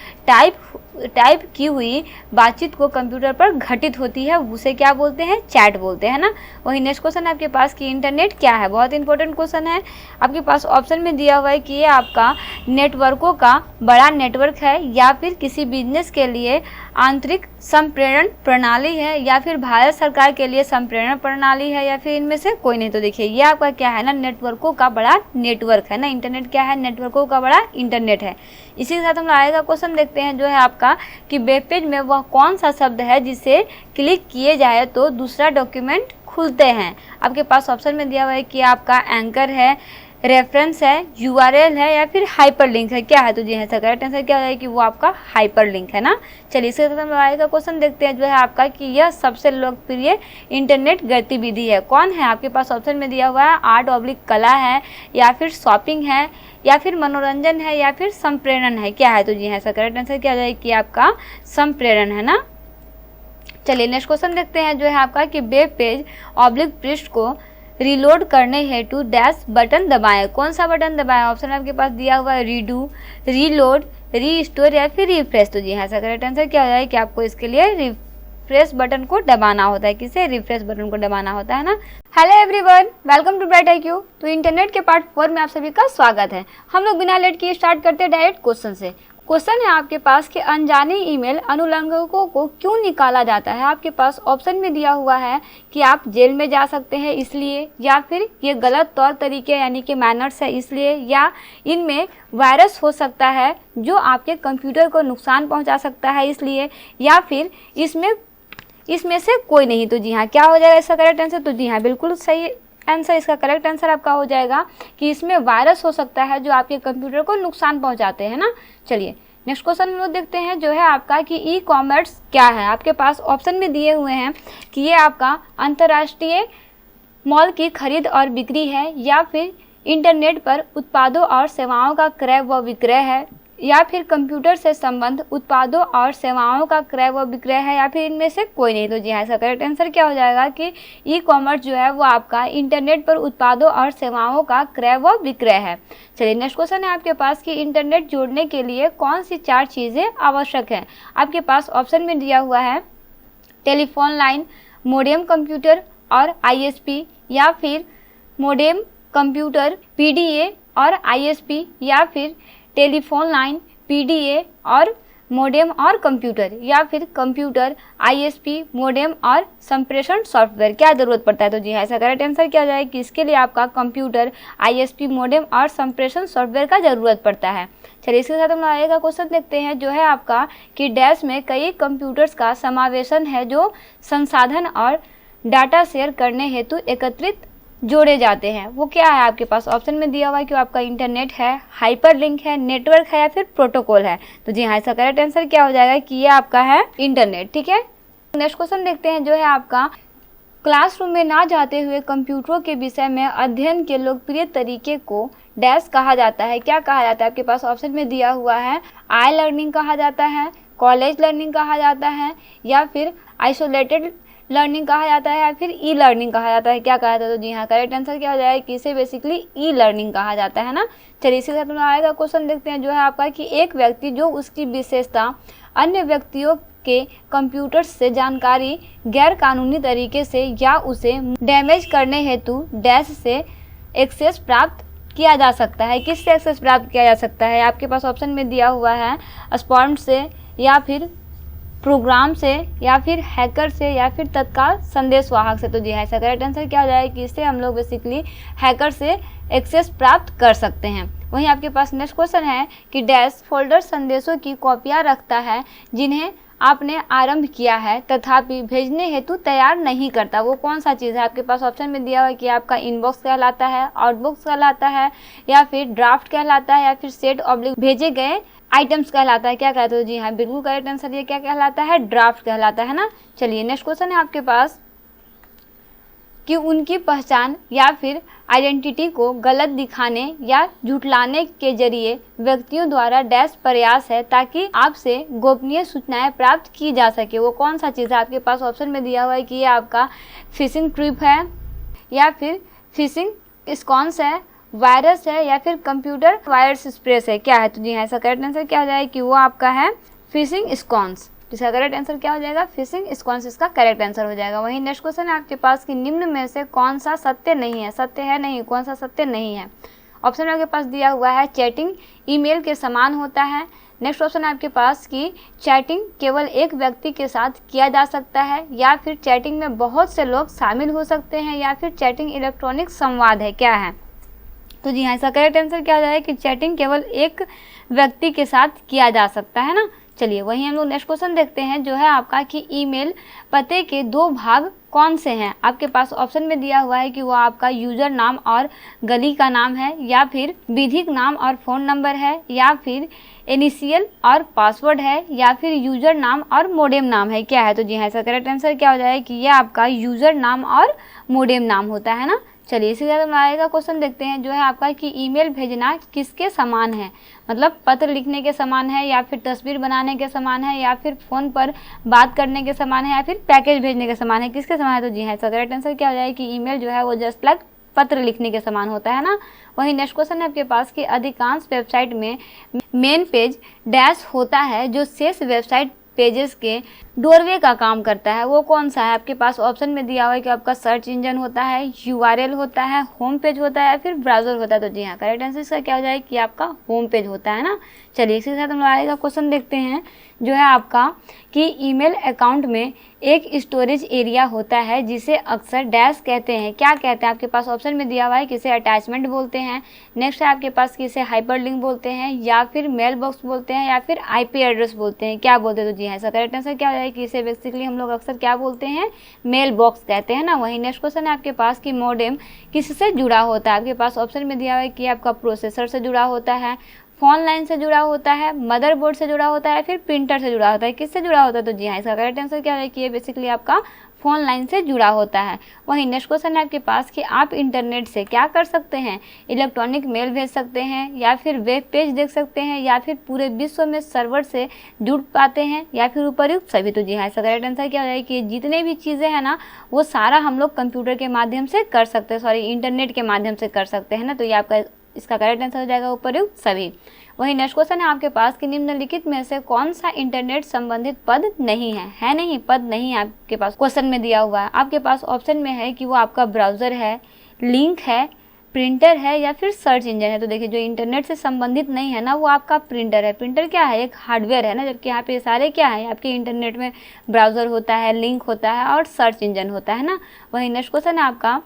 टाइप की हुई बातचीत को कंप्यूटर पर घटित होती है उसे क्या बोलते हैं? चैट बोलते हैं ना। वही नेक्स्ट क्वेश्चन है आपके पास कि इंटरनेट क्या है। बहुत इंपॉर्टेंट क्वेश्चन है। आपके पास ऑप्शन में दिया हुआ है कि ये आपका नेटवर्कों का बड़ा नेटवर्क है, या फिर किसी बिजनेस के लिए आंतरिक संप्रेरण प्रणाली है, या फिर भारत सरकार के लिए संप्रेरण प्रणाली है, या फिर इनमें से कोई नहीं। तो देखिए ये आपका क्या है ना, नेटवर्कों का बड़ा नेटवर्क है ना। इंटरनेट क्या है? नेटवर्कों का बड़ा इंटरनेट है। इसी के साथ हम आएगा क्वेश्चन देखते हैं जो है आपका कि वेब पेज में वह कौन सा शब्द है जिसे क्लिक किए जाए तो दूसरा डॉक्यूमेंट खुलते हैं। आपके पास ऑप्शन में दिया हुआ है कि आपका एंकर है, रेफरेंस है, URL है, या फिर हाइपरलिंक है। क्या है? तो जी हाँ, इसका करेक्ट आंसर क्या हो जाएगा कि वो आपका हाइपरलिंक है ना। चलिए इसके साथ हम आएगा क्वेश्चन देखते हैं जो है आपका कि यह सबसे लोकप्रिय इंटरनेट गतिविधि है। कौन है? आपके पास ऑप्शन में दिया हुआ है आर्ट/कला है, या फिर शॉपिंग है, या फिर मनोरंजन है, या फिर संप्रेरण है। क्या है? तो जी हाँ, इसका करेक्ट आंसर क्या हो जाएगा कि आपका संप्रेरण है ना। चलिए नेक्स्ट क्वेश्चन देखते हैं जो है आपका कि वेब पेज / पृष्ठ को रीलोड करने हेतु डैश बटन दबाएं। कौन सा बटन दबाएं? ऑप्शन आपके पास दिया हुआ है रीडू, रीलोड, रीस्टोर, या फिर रिफ्रेश। तो जी हाँ, इसका करेक्ट आंसर क्या हो जाएगा कि आपको इसके लिए रिफ्रेश बटन को दबाना होता है। किसे? रिफ्रेश बटन को दबाना होता है ना। Hello everyone, welcome to bright IQ। तो इंटरनेट के पार्ट 4 में आप सभी का स्वागत है। हम लोग बिना लेट किए स्टार्ट करते हैं डायरेक्ट क्वेश्चन से। क्वेश्चन है आपके पास कि अनजाने ईमेल अनुलंघकों को क्यों निकाला जाता है। आपके पास ऑप्शन में दिया हुआ है कि आप जेल में जा सकते हैं इसलिए, या फिर ये गलत तौर तरीके यानी कि मैनर्स है इसलिए, या इनमें वायरस हो सकता है जो आपके कंप्यूटर को नुकसान पहुंचा सकता है इसलिए, या फिर इसमें से कोई नहीं। तो जी हाँ, क्या हो जाएगा इसका करेक्ट आंसर? तो जी हाँ, बिल्कुल सही आंसर। इसका करेक्ट आंसर आपका हो जाएगा कि इसमें वायरस हो सकता है जो आपके कंप्यूटर को नुकसान पहुंचाते हैं ना। चलिए नेक्स्ट क्वेश्चन हम लोग देखते हैं जो है आपका कि ई-कॉमर्स क्या है। आपके पास ऑप्शन में दिए हुए हैं कि ये आपका अंतर्राष्ट्रीय मॉल की खरीद और बिक्री है, या फिर इंटरनेट पर उत्पादों और सेवाओं का क्रय व विक्रय है, या फिर कंप्यूटर से संबंध उत्पादों और सेवाओं का क्रय व विक्रय है, या फिर इनमें से कोई नहीं। तो जी हाँ, इसका करेक्ट आंसर क्या हो जाएगा कि ई कॉमर्स जो है वो आपका इंटरनेट पर उत्पादों और सेवाओं का क्रय व विक्रय है। चलिए नेक्स्ट क्वेश्चन है आपके पास कि इंटरनेट जोड़ने के लिए कौन सी 4 चीज़ें आवश्यक हैं। आपके पास ऑप्शन में दिया हुआ है टेलीफोन लाइन, मोडेम कंप्यूटर और ISP, या फिर मोडेम कंप्यूटर PDA और ISP, या फिर टेलीफोन लाइन PDA और मोडेम और कंप्यूटर, या फिर कंप्यूटर ISP मोडेम और संप्रेषण सॉफ्टवेयर क्या ज़रूरत पड़ता है। तो जी हाँ, इसका करेक्ट आंसर क्या हो जाएगा कि इसके लिए आपका कंप्यूटर ISP मोडेम और संप्रेषण सॉफ्टवेयर का ज़रूरत पड़ता है। चलिए इसके साथ हम आगे का क्वेश्चन देखते हैं जो है आपका कि डैश में कई कंप्यूटर्स का समावेशन है जो संसाधन और डाटा शेयर करने हेतु एकत्रित जोड़े जाते हैं। वो क्या है आपके पास ऑप्शन में दिया हुआ है कि आपका इंटरनेट है, हाइपरलिंक है, नेटवर्क है, या फिर प्रोटोकॉल है। तो जी हाँ, इसका करेक्ट आंसर क्या हो जाएगा कि ये आपका है इंटरनेट। ठीक है, नेक्स्ट क्वेश्चन देखते हैं जो है आपका क्लासरूम में ना जाते हुए कंप्यूटरों के विषय में अध्ययन के लोकप्रिय तरीके को डैश कहा जाता है। क्या कहा जाता है आपके पास ऑप्शन में दिया हुआ है आई लर्निंग कहा जाता है, कॉलेज लर्निंग कहा जाता है, या फिर आइसोलेटेड लर्निंग कहा जाता है, या फिर ई लर्निंग कहा जाता है। क्या कहा जाता है। तो जी हाँ, करेक्ट आंसर क्या हो जाएगा कि इसे बेसिकली ई लर्निंग कहा जाता है ना। चलिए इसी के साथ हम आएगा क्वेश्चन देखते हैं जो है आपका कि एक व्यक्ति जो उसकी विशेषता अन्य व्यक्तियों के कंप्यूटर से जानकारी गैर कानूनी तरीके से या उसे डैमेज करने हेतु डैश से एक्सेस प्राप्त किया जा सकता है। किससे एक्सेस प्राप्त किया जा सकता है। आपके पास ऑप्शन में दिया हुआ है स्पॉम से, या फिर प्रोग्राम से, या फिर हैकर से, या फिर तत्काल संदेशवाहक से। तो जी हाँ, इसका करेक्ट आंसर क्या हो जाएगा कि इससे हम लोग बेसिकली हैकर से एक्सेस प्राप्त कर सकते हैं। वहीं आपके पास नेक्स्ट क्वेश्चन है कि डैश फोल्डर संदेशों की कॉपियाँ रखता है जिन्हें आपने आरंभ किया है तथापि भेजने हेतु तैयार नहीं करता। वो कौन सा चीज़ है। आपके पास ऑप्शन में दिया हुआ है कि आपका इनबॉक्स कहलाता है, आउटबॉक्स कहलाता है, या फिर ड्राफ्ट कहलाता है, या फिर सेट ऑब्लिक भेजे गए आइटम्स कहलाता है। क्या कहते हो। जी हाँ, बिल्कुल करेक्ट आंसर ये क्या कहलाता है, ड्राफ्ट कहलाता है ना। चलिए नेक्स्ट क्वेश्चन है आपके पास कि उनकी पहचान या फिर आइडेंटिटी को गलत दिखाने या झुठलाने के जरिए व्यक्तियों द्वारा डैश प्रयास है ताकि आपसे गोपनीय सूचनाएं प्राप्त की जा सके। वो कौन सा चीज़ है। आपके पास ऑप्शन में दिया हुआ है कि ये आपका फिशिंग ट्रिप है, या फिर फिशिंग स्कॉन्स है, वायरस है, या फिर कंप्यूटर वायरस स्प्रेस है। क्या है। तो जी हाँ, इसका करेक्ट आंसर क्या हो जाएगा कि वो आपका है फिशिंग स्कॉन्स। इसका करेक्ट आंसर क्या हो जाएगा, फिशिंग स्कॉन्स इसका करेक्ट आंसर हो जाएगा। वहीं नेक्स्ट क्वेश्चन है आपके पास कि निम्न में से कौन सा सत्य नहीं है। सत्य है नहीं, कौन सा सत्य नहीं है। ऑप्शन में आपके पास दिया हुआ है चैटिंग ईमेल के समान होता है। नेक्स्ट ऑप्शन है आपके पास कि चैटिंग केवल एक व्यक्ति के साथ किया जा सकता है, या फिर चैटिंग में बहुत से लोग शामिल हो सकते हैं, या फिर चैटिंग इलेक्ट्रॉनिक संवाद है। क्या है। तो जी हाँ, इसका करेक्ट आंसर क्या हो जाएगा कि चैटिंग केवल एक व्यक्ति के साथ किया जा सकता है ना। चलिए वहीं हम लोग नेक्स्ट क्वेश्चन देखते हैं जो है आपका कि ईमेल पते के 2 भाग कौन से हैं। आपके पास ऑप्शन में दिया हुआ है कि वो आपका यूज़र नाम और गली का नाम है, या फिर विधिक नाम और फ़ोन नंबर है, या फिर इनिशियल और पासवर्ड है, या फिर यूज़र नाम और मोडेम नाम है। क्या है। तो जी हाँ, इसका करेक्ट आंसर क्या हो जाएगा कि ये आपका यूज़र नाम और मोडेम नाम होता है ना। चलिए इसी के साथ हम आगे का क्वेश्चन देखते हैं जो है आपका कि ईमेल भेजना किसके समान है। मतलब पत्र लिखने के समान है, या फिर तस्वीर बनाने के समान है, या फिर फ़ोन पर बात करने के समान है, या फिर पैकेज भेजने के समान है। किसके समान है। तो जी हाँ, इसका करेक्ट आंसर क्या हो जाएगा कि ईमेल जो है वो जस्ट लाइक पत्र लिखने के समान होता है ना। वहीं नेक्स्ट क्वेश्चन है आपके पास कि अधिकांश वेबसाइट में मेन पेज डैश होता है जो शेष वेबसाइट पेजेस के डोरवे का काम करता है। वो कौन सा है। आपके पास ऑप्शन में दिया हुआ है कि आपका सर्च इंजन होता है, URL होता है, होम पेज होता है, या फिर ब्राउज़र होता है। तो जी हाँ, करेक्ट आंसर इसका क्या हो जाएगा कि आपका होम पेज होता है ना। चलिए इसी के साथ हम आगे का क्वेश्चन देखते हैं जो है आपका कि ईमेल अकाउंट में एक स्टोरेज एरिया होता है जिसे अक्सर डैश कहते हैं। क्या कहते हैं। आपके पास ऑप्शन में दिया हुआ है कि इसे अटैचमेंट बोलते हैं। नेक्स्ट है आपके पास कि इसे हाइपरलिंक बोलते हैं, या फिर मेल बॉक्स बोलते हैं, या फिर IP एड्रेस बोलते हैं। क्या बोलते हैं। तो जी हाँ, इसका करेक्ट आंसर क्या हो जाएगा कि इसे बेसिकली हम लोग अक्सर क्या बोलते हैं, मेल बॉक्स कहते हैं ना। वहीं नेक्स्ट क्वेश्चन है आपके पास कि मॉडेम किससे जुड़ा होता है। आपके पास ऑप्शन में दिया हुआ है कि आपका प्रोसेसर से जुड़ा होता है, फोन लाइन से जुड़ा होता है, मदरबोर्ड से जुड़ा होता है, फिर प्रिंटर से जुड़ा होता है। किससे जुड़ा होता है। तो जी हाँ, इसका करेक्ट आंसर क्या है कि ये बेसिकली आपका फ़ोन लाइन से जुड़ा होता है। वहीं नेक्स्ट क्वेश्चन है आपके पास कि आप इंटरनेट से क्या कर सकते हैं, इलेक्ट्रॉनिक मेल भेज सकते हैं, या फिर वेब पेज देख सकते हैं, या फिर पूरे विश्व में सर्वर से जुड़ पाते हैं, या फिर उपर्युक्त सभी। तो जी हाँ, इसका करेक्ट आंसर क्या हो जाएगा कि जितने भी चीज़ें हैं ना वो सारा हम लोग कंप्यूटर के माध्यम से कर सकते हैं, इंटरनेट के माध्यम से कर सकते हैं ना। तो ये आपका इसका करेक्ट आंसर हो जाएगा उपर्युक्त सभी। वही नेक्स्ट क्वेश्चन है आपके पास कि निम्नलिखित में से कौन सा इंटरनेट संबंधित पद नहीं है नहीं, पद नहीं है आपके पास, क्वेश्चन में दिया हुआ है आपके पास ऑप्शन में है कि वो आपका ब्राउजर है, लिंक है, प्रिंटर है, या फिर सर्च इंजन है। तो देखिए जो इंटरनेट से संबंधित नहीं है ना वो आपका प्रिंटर है। प्रिंटर क्या है, एक हार्डवेयर है ना, जबकि यहाँ पे सारे क्या है आपके इंटरनेट में ब्राउजर होता है, लिंक होता है और सर्च इंजन होता है ना। वही नेक्स्ट क्वेश्चन है आपका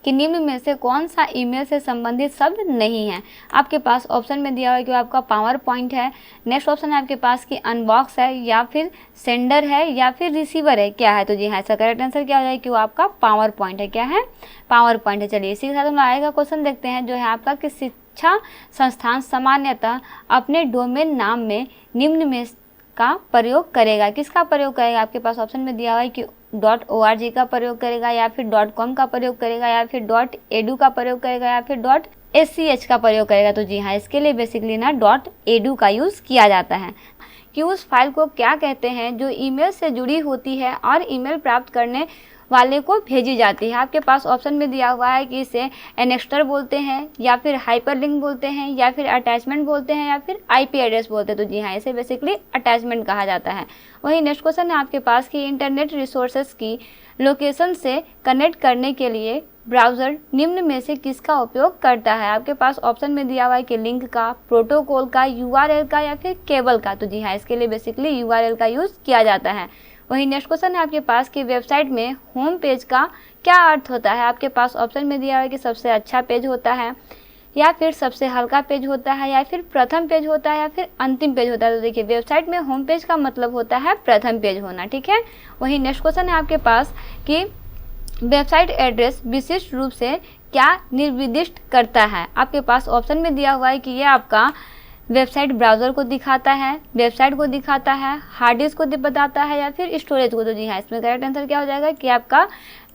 कि निम्न में से कौन सा ईमेल से संबंधित शब्द नहीं है। आपके पास ऑप्शन में दिया हुआ है कि आपका पावर पॉइंट है, नेक्स्ट ऑप्शन है आपके पास कि अनबॉक्स है, या फिर सेंडर है, या फिर रिसीवर है, क्या है। तो जी हाँ, इसका करेक्ट आंसर क्या हो जाएगा कि वो आपका पावर पॉइंट है। क्या है, पावर पॉइंट है। चलिए इसी के साथ हम आएगा क्वेश्चन देखते हैं जो है आपका कि शिक्षा संस्थान सामान्यतः अपने डोमेन नाम में निम्न में का प्रयोग करेगा। किसका प्रयोग करेगा, आपके पास ऑप्शन में दिया हुआ है कि .org का प्रयोग करेगा, या फिर .com का प्रयोग करेगा, या फिर .edu का प्रयोग करेगा, या फिर .sch का प्रयोग करेगा। तो जी हाँ, इसके लिए बेसिकली ना .edu का यूज़ किया जाता है। कि उस फाइल को क्या कहते हैं जो ईमेल से जुड़ी होती है और ईमेल प्राप्त करने वाले को भेजी जाती है। आपके पास ऑप्शन में दिया हुआ है कि इसे एनेक्स्टर बोलते हैं, या फिर हाइपरलिंक बोलते हैं, या फिर अटैचमेंट बोलते हैं, या फिर आईपी एड्रेस बोलते हैं। तो जी हाँ, इसे बेसिकली अटैचमेंट कहा जाता है। वही नेक्स्ट क्वेश्चन है आपके पास कि इंटरनेट रिसोर्सेज की लोकेशन से कनेक्ट करने के लिए ब्राउज़र निम्न में से किसका उपयोग करता है। आपके पास ऑप्शन में दिया हुआ है कि लिंक का, प्रोटोकॉल का, URL का, या फिर केबल का। तो जी हाँ, इसके लिए बेसिकली URL का यूज़ किया जाता है। वही नेक्स्ट क्वेश्चन है आपके पास कि वेबसाइट में होम पेज का क्या अर्थ होता है। आपके पास ऑप्शन में दिया हुआ है कि सबसे अच्छा पेज होता है, या फिर सबसे हल्का पेज होता है, या फिर प्रथम पेज होता है, या फिर अंतिम पेज होता है। तो देखिए वेबसाइट में होम पेज का मतलब होता है प्रथम पेज होना, ठीक है। वही नेक्स्ट क्वेश्चन है आपके पास कि वेबसाइट एड्रेस विशिष्ट रूप से क्या निर्दिष्ट करता है। आपके पास ऑप्शन में दिया हुआ है कि ये आपका वेबसाइट ब्राउज़र को दिखाता है, वेबसाइट को दिखाता है, हार्ड डिस्क को बताता है, या फिर स्टोरेज को। तो जी हाँ, इसमें करेक्ट आंसर क्या हो जाएगा कि आपका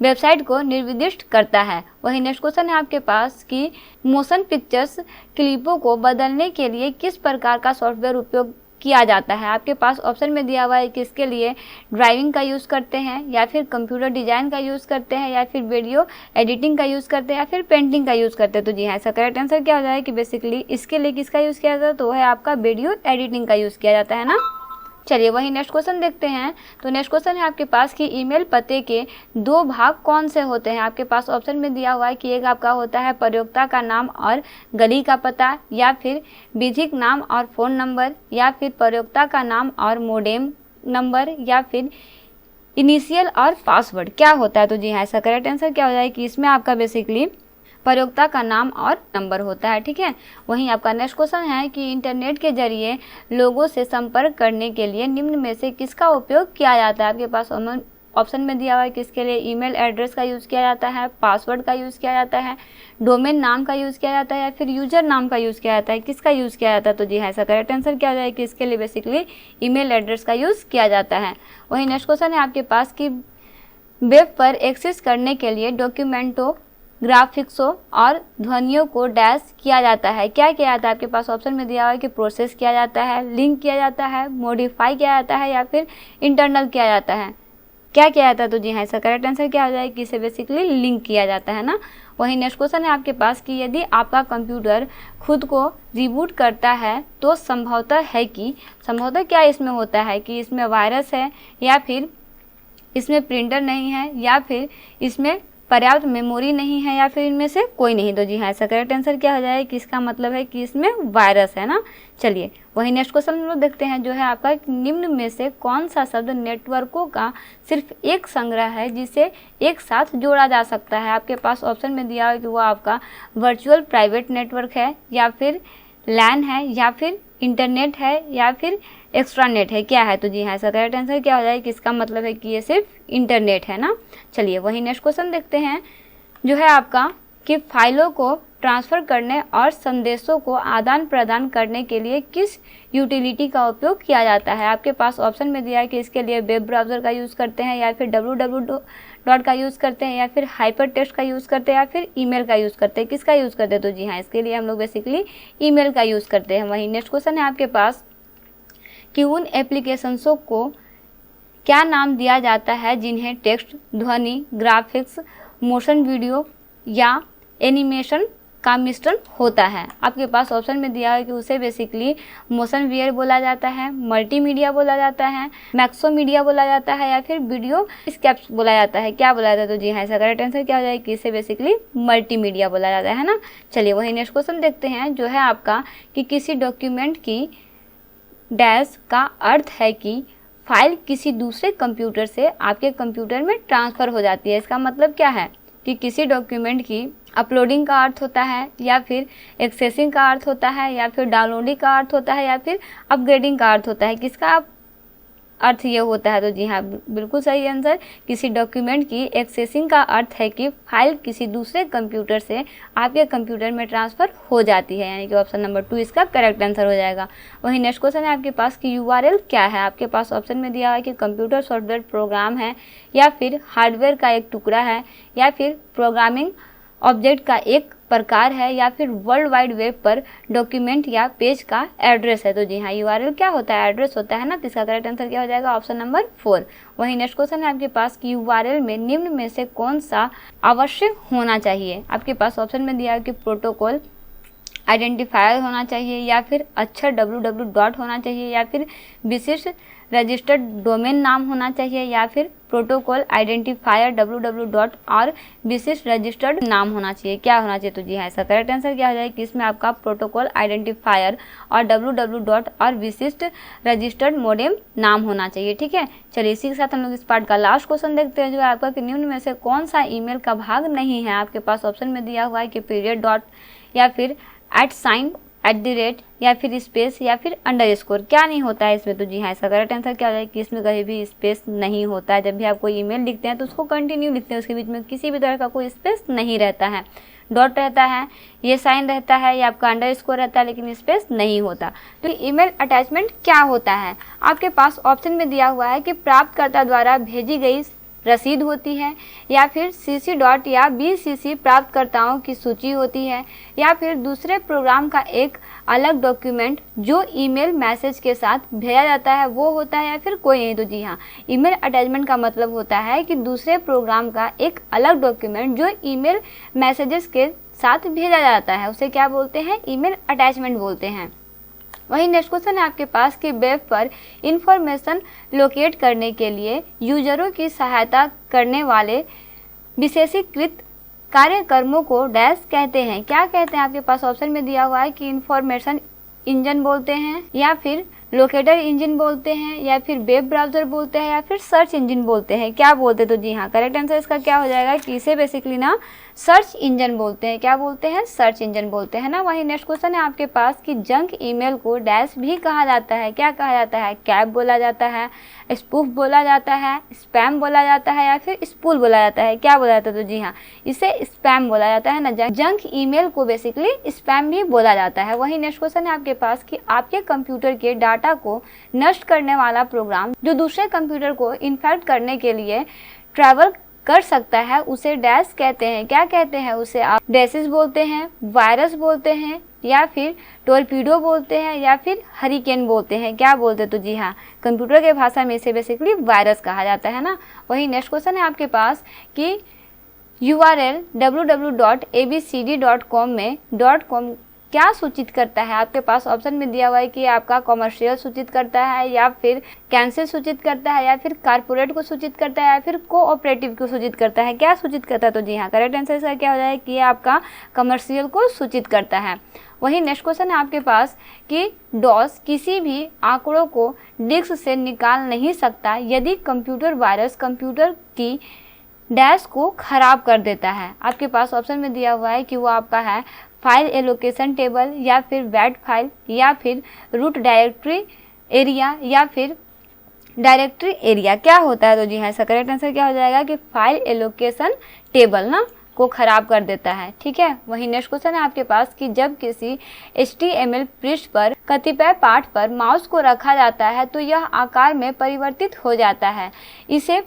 वेबसाइट को निर्दिष्ट करता है। वही नेक्स्ट क्वेश्चन है आपके पास कि मोशन पिक्चर्स क्लिपों को बदलने के लिए किस प्रकार का सॉफ्टवेयर उपयोग किया जाता है। आपके पास ऑप्शन में दिया हुआ है कि इसके लिए ड्राइविंग का यूज़ करते हैं, या फिर कंप्यूटर डिज़ाइन का यूज़ करते हैं, या फिर वीडियो एडिटिंग का यूज़ करते हैं, या फिर पेंटिंग का यूज़ करते हैं। तो जी हाँ, इसका करेक्ट आंसर क्या हो जाएगा कि बेसिकली इसके लिए किसका यूज़ किया जाता है, तो वह है आपका वीडियो एडिटिंग का यूज़ किया जाता है ना। चलिए वही नेक्स्ट क्वेश्चन देखते हैं। तो नेक्स्ट क्वेश्चन है आपके पास कि ईमेल पते के दो भाग कौन से होते हैं। आपके पास ऑप्शन में दिया हुआ है कि एक आपका होता है प्रयोक्ता का नाम और गली का पता, या फिर विधिक नाम और फ़ोन नंबर, या फिर प्रयोक्ता का नाम और मोडेम नंबर, या फिर इनिशियल और पासवर्ड। क्या होता है, तो जी हाँ, इसका करेक्ट आंसर क्या हो जाएगा कि इसमें आपका बेसिकली प्रयोक्ता का नाम और नंबर होता है, ठीक है। वहीं आपका नेक्स्ट क्वेश्चन है कि इंटरनेट के जरिए लोगों से संपर्क करने के लिए निम्न में से किसका उपयोग किया जाता है। आपके पास ऑप्शन में दिया हुआ है कि इसके लिए ईमेल एड्रेस का यूज़ किया जाता है, पासवर्ड का यूज़ किया जाता है, डोमेन नाम का यूज़ किया जाता है, या फिर यूजर नाम का यूज़ किया जाता है। किसका यूज़ किया जाता है, तो जी हाँ, इसका करेक्ट आंसर क्या हो जाएगा कि इसके लिए बेसिकली ईमेल एड्रेस का यूज़ किया जाता है। वहीं नेक्स्ट क्वेश्चन है आपके पास कि वेब पर एक्सेस करने के लिए डॉक्यूमेंटों, ग्राफिक्सों और ध्वनियों को डैश किया जाता है। क्या किया जाता है, आपके पास ऑप्शन में दिया हुआ है कि प्रोसेस किया जाता है, लिंक किया जाता है, मॉडिफाई किया जाता है, या फिर इंटरनल किया जाता है। क्या किया जाता है, तो जी हाँ, इसका करेक्ट आंसर क्या हो जाएगा कि इसे बेसिकली लिंक किया जाता है ना। वही नेक्स्ट क्वेश्चन है आपके पास कि यदि आपका कंप्यूटर खुद को रिबूट करता है तो संभवतः क्या इसमें होता है कि इसमें वायरस है, या फिर इसमें प्रिंटर नहीं है, या फिर इसमें पर्याप्त मेमोरी नहीं है, या फिर इनमें से कोई नहीं। तो जी हाँ, इसका करेक्ट आंसर क्या हो जाएगा कि इसका मतलब है कि इसमें वायरस है ना। चलिए वही नेक्स्ट क्वेश्चन हम लोग देखते हैं जो है आपका निम्न में से कौन सा शब्द नेटवर्कों का सिर्फ एक संग्रह है जिसे एक साथ जोड़ा जा सकता है। आपके पास ऑप्शन में दिया है कि वो आपका वर्चुअल प्राइवेट नेटवर्क है, या फिर लैन है, या फिर इंटरनेट है, या फिर एक्स्ट्रानेट है। क्या है, तो जी हाँ, इसका करेक्ट आंसर क्या हो जाएगा कि इसका मतलब है कि ये सिर्फ इंटरनेट है ना। चलिए वही नेक्स्ट क्वेश्चन देखते हैं जो है आपका कि फाइलों को ट्रांसफ़र करने और संदेशों को आदान प्रदान करने के लिए किस यूटिलिटी का उपयोग किया जाता है। आपके पास ऑप्शन में दिया है कि इसके लिए वेब ब्राउज़र का यूज़ करते हैं, या फिर www का यूज़ करते हैं, या फिर हाइपर टेक्स्ट का यूज़ करते हैं, या फिर ईमेल का यूज़ करते हैं। किसका यूज़ करते हैं? तो जी हाँ, इसके लिए हम लोग बेसिकली ईमेल का यूज़ करते हैं। वहीं नेक्स्ट क्वेश्चन है आपके पास कि उन एप्लीकेशंसों को क्या नाम दिया जाता है जिन्हें टेक्स्ट, ध्वनि, ग्राफिक्स, मोशन वीडियो या एनिमेशन का मिश्रण होता है। आपके पास ऑप्शन में दिया है कि उसे बेसिकली मोशन वियर बोला जाता है, मल्टीमीडिया बोला जाता है, मैक्सोमीडिया बोला जाता है, या फिर वीडियो स्केप्स बोला जाता है। क्या बोला जाता है? तो जी हाँ, इसका करेक्ट आंसर क्या हो जाएगा कि इसे बेसिकली मल्टीमीडिया बोला जाता है ना। चलिए वही नेक्स्ट क्वेश्चन देखते हैं, जो है आपका कि किसी डॉक्यूमेंट की डैश का अर्थ है कि फाइल किसी दूसरे कंप्यूटर से आपके कंप्यूटर में ट्रांसफ़र हो जाती है। इसका मतलब क्या है कि किसी डॉक्यूमेंट की अपलोडिंग का अर्थ होता है, या फिर एक्सेसिंग का अर्थ होता है, या फिर डाउनलोडिंग का अर्थ होता है, या फिर अपग्रेडिंग का अर्थ होता है। किसका अर्थ ये होता है? तो जी हाँ, बिल्कुल सही आंसर, किसी डॉक्यूमेंट की एक्सेसिंग का अर्थ है कि फाइल किसी दूसरे कंप्यूटर से आपके कंप्यूटर में ट्रांसफ़र हो जाती है, यानी कि ऑप्शन नंबर 2 इसका करेक्ट आंसर हो जाएगा। वहीं नेक्स्ट क्वेश्चन है आपके पास कि URL क्या है। आपके पास ऑप्शन में दिया है कि कंप्यूटर सॉफ्टवेयर प्रोग्राम है, या फिर हार्डवेयर का एक टुकड़ा है, या फिर प्रोग्रामिंग ऑब्जेक्ट का एक प्रकार है, या फिर वर्ल्ड वाइड वेब पर डॉक्यूमेंट या पेज का एड्रेस है। तो जी हाँ, URL क्या होता है? एड्रेस होता है ना। तो इसका करेक्ट आंसर क्या हो जाएगा? Option number 4। वहीं नेक्स्ट क्वेश्चन है आपके पास कि URL में निम्न में से कौन सा आवश्यक होना चाहिए। आपके पास ऑप्शन में दिया है कि प्रोटोकॉल आइडेंटिफायर होना चाहिए, या फिर अक्षर www होना चाहिए, या फिर विशिष्ट रजिस्टर्ड डोमेन नाम होना चाहिए, या फिर प्रोटोकॉल आइडेंटिफायर www और विशिष्ट रजिस्टर्ड नाम होना चाहिए। क्या होना चाहिए? तो जी हाँ, इसका करेक्ट आंसर क्या हो जाएगा कि इसमें आपका प्रोटोकॉल आइडेंटिफायर और www और विशिष्ट रजिस्टर्ड मोडेम नाम होना चाहिए। ठीक है, चलिए इसी के साथ हम लोग इस पार्ट का लास्ट क्वेश्चन देखते हैं, जो है आपका कि निम्न में से कौन सा ईमेल का भाग नहीं है। आपके पास ऑप्शन में दिया हुआ है कि पीरियड, डॉट, या फिर @ @ या फिर स्पेस, या फिर अंडरस्कोर। क्या नहीं होता है इसमें? तो जी हाँ, इसका करेक्ट आंसर क्या हो जाएगा कि इसमें कहीं भी स्पेस नहीं होता है। जब भी आप कोई ईमेल लिखते हैं तो उसको कंटिन्यू लिखते हैं, उसके बीच में किसी भी तरह का कोई स्पेस नहीं रहता है। डॉट रहता है, ये साइन रहता है, या आपका अंडरस्कोर रहता है, लेकिन स्पेस नहीं होता। तो ईमेल अटैचमेंट क्या होता है? आपके पास ऑप्शन में दिया हुआ है कि प्राप्तकर्ता द्वारा भेजी गई रसीद होती है, या फिर CC डॉट या BCC प्राप्तकर्ताओं की सूची होती है, या फिर दूसरे प्रोग्राम का एक अलग डॉक्यूमेंट जो ईमेल मैसेज के साथ भेजा जाता है वो होता है, या फिर कोई नहीं। तो जी हाँ, ईमेल अटैचमेंट का मतलब होता है कि दूसरे प्रोग्राम का एक अलग डॉक्यूमेंट जो ईमेल मैसेजेस के साथ भेजा जाता है, उसे क्या बोलते हैं? ईमेल अटैचमेंट बोलते हैं। वहीं नेक्स्ट क्वेश्चन है आपके पास कि वेब पर इंफॉर्मेशन लोकेट करने के लिए यूजरों की सहायता करने वाले विशेषीकृत कार्यक्रमों को डैश कहते हैं। क्या कहते हैं? आपके पास ऑप्शन में दिया हुआ है कि इंफॉर्मेशन इंजन बोलते हैं, या फिर लोकेटर इंजन बोलते हैं, या फिर वेब ब्राउज़र बोलते हैं, या फिर सर्च इंजन बोलते हैं। क्या बोलते हैं? तो जी हाँ, करेक्ट आंसर इसका क्या हो जाएगा कि इसे बेसिकली ना सर्च इंजन बोलते हैं। क्या बोलते हैं? सर्च इंजन बोलते हैं ना। वहीं नेक्स्ट क्वेश्चन है आपके पास कि जंक ईमेल को डैश भी कहा जाता है। क्या कहा जाता है? कैप बोला जाता है, स्पूफ बोला जाता है, स्पैम बोला जाता है, या फिर स्पूल बोला जाता है। क्या बोला जाता है? तो जी हाँ, इसे स्पैम बोला जाता है ना। जंक ईमेल को बेसिकली स्पैम भी बोला जाता है। वहीं नेक्स्ट क्वेश्चन है आपके पास कि आपके कंप्यूटर के डाटा को नष्ट करने वाला प्रोग्राम जो दूसरे कंप्यूटर को इन्फेक्ट करने के लिए ट्रैवल कर सकता है उसे डैश कहते हैं। क्या कहते हैं? उसे आप डैशेस बोलते हैं, वायरस बोलते हैं, या फिर टोरपीडो बोलते हैं, या फिर हरिकेन बोलते हैं। क्या बोलते हैं? तो जी हाँ, कंप्यूटर के भाषा में इसे बेसिकली वायरस कहा जाता है ना। वही नेक्स्ट क्वेश्चन है आपके पास कि URL www.abcd.com में .com क्या सूचित करता है। आपके पास ऑप्शन में दिया हुआ है कि आपका कमर्शियल सूचित करता है, या फिर कैंसिल सूचित करता है, या फिर कारपोरेट को सूचित करता है, या फिर कोऑपरेटिव को सूचित करता है। क्या सूचित करता है? तो जी हाँ, करेक्ट आंसर इसका क्या हो जाएगा कि आपका कमर्शियल को सूचित करता है। वहीं नेक्स्ट क्वेश्चन है आपके पास कि डॉस किसी भी आंकड़ों को डिस्क से निकाल नहीं सकता यदि कंप्यूटर वायरस कंप्यूटर की डैश को खराब कर देता है। आपके पास ऑप्शन में दिया हुआ है कि वो आपका है फाइल एलोकेशन टेबल, या फिर वैट फाइल, या फिर रूट डायरेक्टरी एरिया, या फिर डायरेक्टरी एरिया। क्या होता है? तो जी हाँ, इसका करेक्ट आंसर क्या हो जाएगा कि फाइल एलोकेशन टेबल ना। को खराब कर देता है। ठीक है, वही नेक्स्ट क्वेश्चन है आपके पास कि जब किसी HTML पृष्ठ पर कतिपय पाठ पर माउस को रखा जाता है तो यह आकार में परिवर्तित हो जाता है, इसे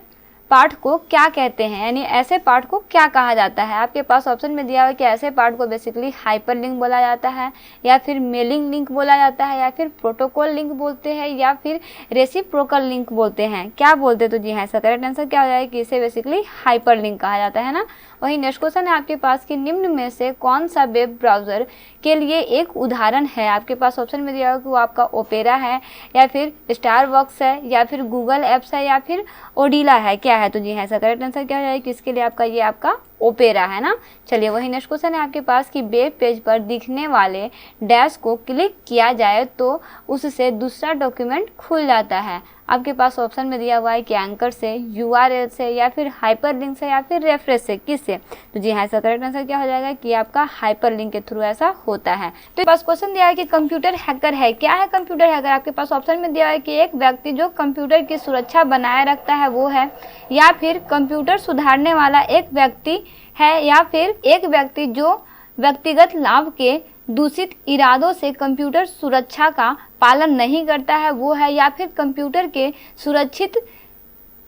पाठ को क्या कहते हैं, यानी ऐसे पाठ को क्या कहा जाता है। आपके पास ऑप्शन में दिया हुआ है कि ऐसे पाठ को बेसिकली हाइपर लिंक बोला जाता है, या फिर मेलिंग लिंक बोला जाता है, या फिर प्रोटोकॉल लिंक बोलते हैं, या फिर रेसिप्रोकल लिंक बोलते हैं। क्या बोलते हैं? तो जी हाँ, इसका करेक्ट आंसर क्या हो जाएगा कि इसे बेसिकली हाइपर लिंक कहा जाता है ना। वही नेक्स्ट क्वेश्चन है आपके पास कि निम्न में से कौन सा वेब ब्राउज़र के लिए एक उदाहरण है। आपके पास ऑप्शन में दिया हुआ कि वो आपका ओपेरा है, या फिर स्टारबक्स है, या फिर गूगल एप्स है, या फिर ओडिला है। क्या है? तो जी हाँ, इसका करेक्ट आंसर क्या हो जाएगा कि इसके लिए आपका ये आपका ओपेरा है ना। चलिए, वही नेक्स्ट क्वेश्चन है आपके पास कि वेब पेज पर दिखने वाले डैश को क्लिक किया जाए तो उससे दूसरा डॉक्यूमेंट खुल जाता है। आपके पास ऑप्शन में दिया हुआ है कि एंकर से, URL से, या फिर हाइपरलिंक से, या फिर रेफरेंस से। किससे? तो जी हाँ, इसका करेक्ट आंसर क्या हो जाएगा कि आपका हाइपरलिंक के थ्रू ऐसा होता है। तो पास क्वेश्चन दिया है कि कंप्यूटर हैकर है। क्या है कंप्यूटर हैकर? आपके पास ऑप्शन में दिया है कि एक व्यक्ति जो कंप्यूटर की सुरक्षा बनाए रखता है वो है, या फिर कंप्यूटर सुधारने वाला एक व्यक्ति है, या फिर एक व्यक्ति जो व्यक्तिगत लाभ के दूषित इरादों से कंप्यूटर सुरक्षा का पालन नहीं करता है वो है, या फिर कंप्यूटर के सुरक्षित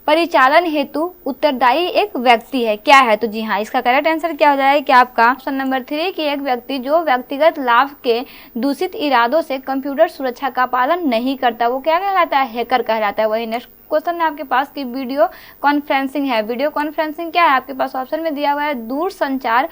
परिचालन हेतु उत्तरदायी एक व्यक्ति है। क्या है? तो जी हाँ, इसका करेक्ट आंसर क्या हो जाएगा कि आपका ऑप्शन नंबर 3 कि एक व्यक्ति जो व्यक्तिगत लाभ के दूषित इरादों से कंप्यूटर सुरक्षा का पालन नहीं करता वो क्या कहलाता है? हैकर कहलाता है। वही नेक्स्ट क्वेश्चन है आपके पास कि वीडियो कॉन्फ्रेंसिंग है। वीडियो कॉन्फ्रेंसिंग क्या है? आपके पास ऑप्शन में दिया हुआ है दूर संचार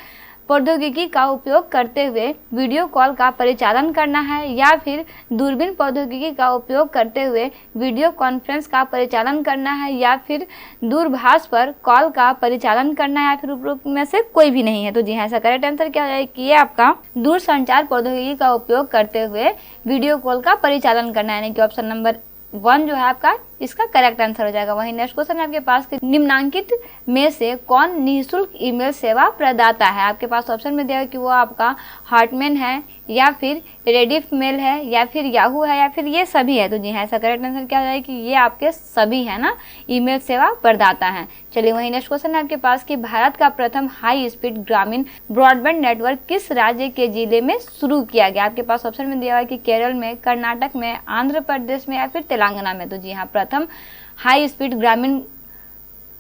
प्रौद्योगिकी का उपयोग करते हुए वीडियो कॉल का परिचालन करना है, या फिर दूरबीन प्रौद्योगिकी का उपयोग करते हुए वीडियो कॉन्फ्रेंस का परिचालन करना है, या फिर दूरभाष पर कॉल का परिचालन करना है, या फिर उपरोक्त में से कोई भी नहीं है। तो जी हाँ, इसका करेक्ट आंसर क्या हो जाएगा कि ये आपका दूर संचार प्रौद्योगिकी का उपयोग करते हुए वीडियो कॉल का परिचालन करना है, यानी कि ऑप्शन नंबर 1 जो है आपका इसका करेक्ट आंसर हो जाएगा। वही नेक्स्ट क्वेश्चन है आपके पास कि निम्नांकित में से कौन निःशुल्क ईमेल सेवा प्रदाता है। आपके पास ऑप्शन में दिया है कि वो आपका हॉटमेल है, या फिर रेडिफ मेल है, या फिर याहू है, या फिर ये सभी है। तो जी हाँ, ऐसा करेक्ट आंसर क्या हो जाएगा कि ये आपके सभी है ना, ईमेल सेवा प्रदाता है। चलिए, वही नेक्स्ट क्वेश्चन है आपके पास कि भारत का प्रथम हाई स्पीड ग्रामीण ब्रॉडबैंड नेटवर्क किस राज्य के जिले में शुरू किया गया। आपके पास ऑप्शन में दिया हुआ है कि केरल में, कर्नाटक में, आंध्र प्रदेश में, या फिर तेलंगाना में। तो जी हाँ, प्रथम हाई स्पीड ग्रामीण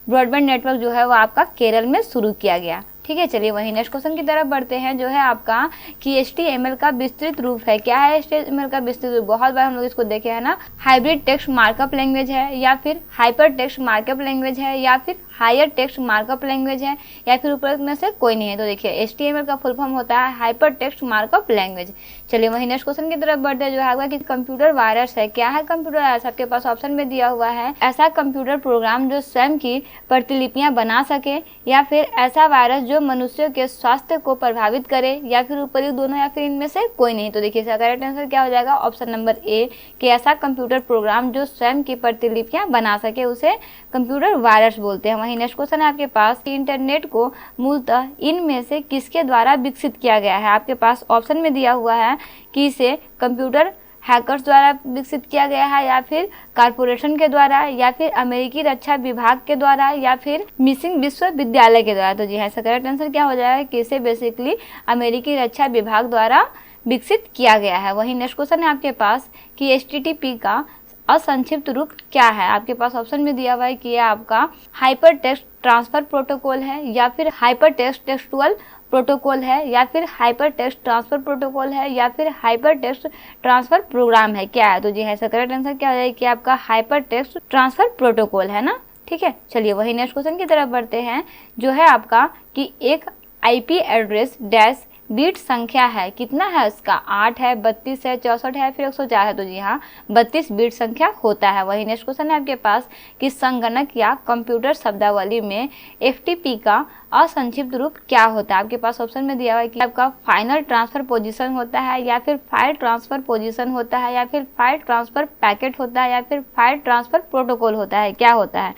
ब्रॉडबैंड नेटवर्क जो है वो आपका केरल में शुरू किया गया। ठीक है, चलिए वही नेक्स्ट क्वेश्चन की तरफ बढ़ते हैं जो है आपका कि HTML का विस्तृत रूप है। क्या है HTML का विस्तृत रूप? बहुत बार हम लोग इसको देखे हैं ना, हाइब्रिड टेक्स्ट मार्कअप लैंग्वेज है, या फिर हाइपर टेक्स्ट मार्कअप लैंग्वेज है, या फिर हायर टेक्स्ट मार्कअप लैंग्वेज है, या फिर ऊपर में से कोई नहीं है। तो देखिए, HTML का फुल फॉर्म होता है हाइपर टेक्स्ट मार्कअप लैंग्वेज। चलिए वही नेक्स्ट क्वेश्चन की तरफ बढ़ते हैं जो है आपका कि कंप्यूटर वायरस है। क्या है कंप्यूटर वायरस? आपके पास ऑप्शन में दिया हुआ है ऐसा कंप्यूटर प्रोग्राम जो स्वयं की प्रतिलिपियां बना सके, या फिर ऐसा वायरस जो मनुष्यों के स्वास्थ्य को प्रभावित करे, या फिर ऊपरी दोनों, या फिर इनमें से कोई नहीं। तो देखिए, इसका करेक्ट आंसर क्या हो जाएगा? ऑप्शन नंबर A कि ऐसा कंप्यूटर प्रोग्राम जो स्वयं की प्रतिलिपियां बना सके उसे कंप्यूटर वायरस बोलते हैं। वही नेक्स्ट क्वेश्चन है आपके पास कि इंटरनेट को मूलतः इनमें से किसके द्वारा विकसित किया गया है। आपके पास ऑप्शन में दिया हुआ है कि इसे कंप्यूटर हैकर्स द्वारा विकसित किया गया है, या फिर कारपोरेशन के द्वारा, या फिर अमेरिकी रक्षा विभाग के द्वारा, या फिर मिशिगन विश्वविद्यालय के द्वारा। तो जी हाँ, इसका करेक्ट आंसर क्या हो जाएगा कि इसे बेसिकली अमेरिकी रक्षा विभाग द्वारा विकसित किया गया है। वही नेक्स्ट क्वेश्चन है आपके पास कि HTTP का असंक्षिप्त रूप क्या है। आपके पास ऑप्शन में दिया हुआ है कि यह आपका हाइपर टेक्स्ट ट्रांसफर प्रोटोकॉल है, या फिर हाइपर टेक्स्ट टेक्सुअल प्रोटोकॉल है, या फिर हाइपर टेक्स्ट ट्रांसफर प्रोटोकॉल है, या फिर हाइपर टेक्स्ट ट्रांसफर प्रोग्राम है। क्या है? तो जी है, इसका करेक्ट आंसर क्या हो जाएगा कि आपका हाइपर टेक्स्ट ट्रांसफर प्रोटोकॉल है ना। ठीक है, चलिए वही नेक्स्ट क्वेश्चन की तरफ बढ़ते हैं जो है आपका कि एक IP एड्रेस डैश बीट संख्या है। कितना है उसका? 8 है, 32 है, 64 है, फिर 104 है। तो जी हाँ, 32 बीट संख्या होता है। वही नेक्स्ट क्वेश्चन है आपके पास कि संगणक या कंप्यूटर शब्दावली में FTP का असंक्षिप्त रूप क्या होता है। आपके पास ऑप्शन में दिया हुआ है कि आपका फाइनल ट्रांसफर पोजीशन होता है, या फिर फाइल ट्रांसफर पोजीशन होता है, या फिर फाइल ट्रांसफर पैकेट होता है, या फिर फाइल ट्रांसफर प्रोटोकॉल होता है। क्या होता है?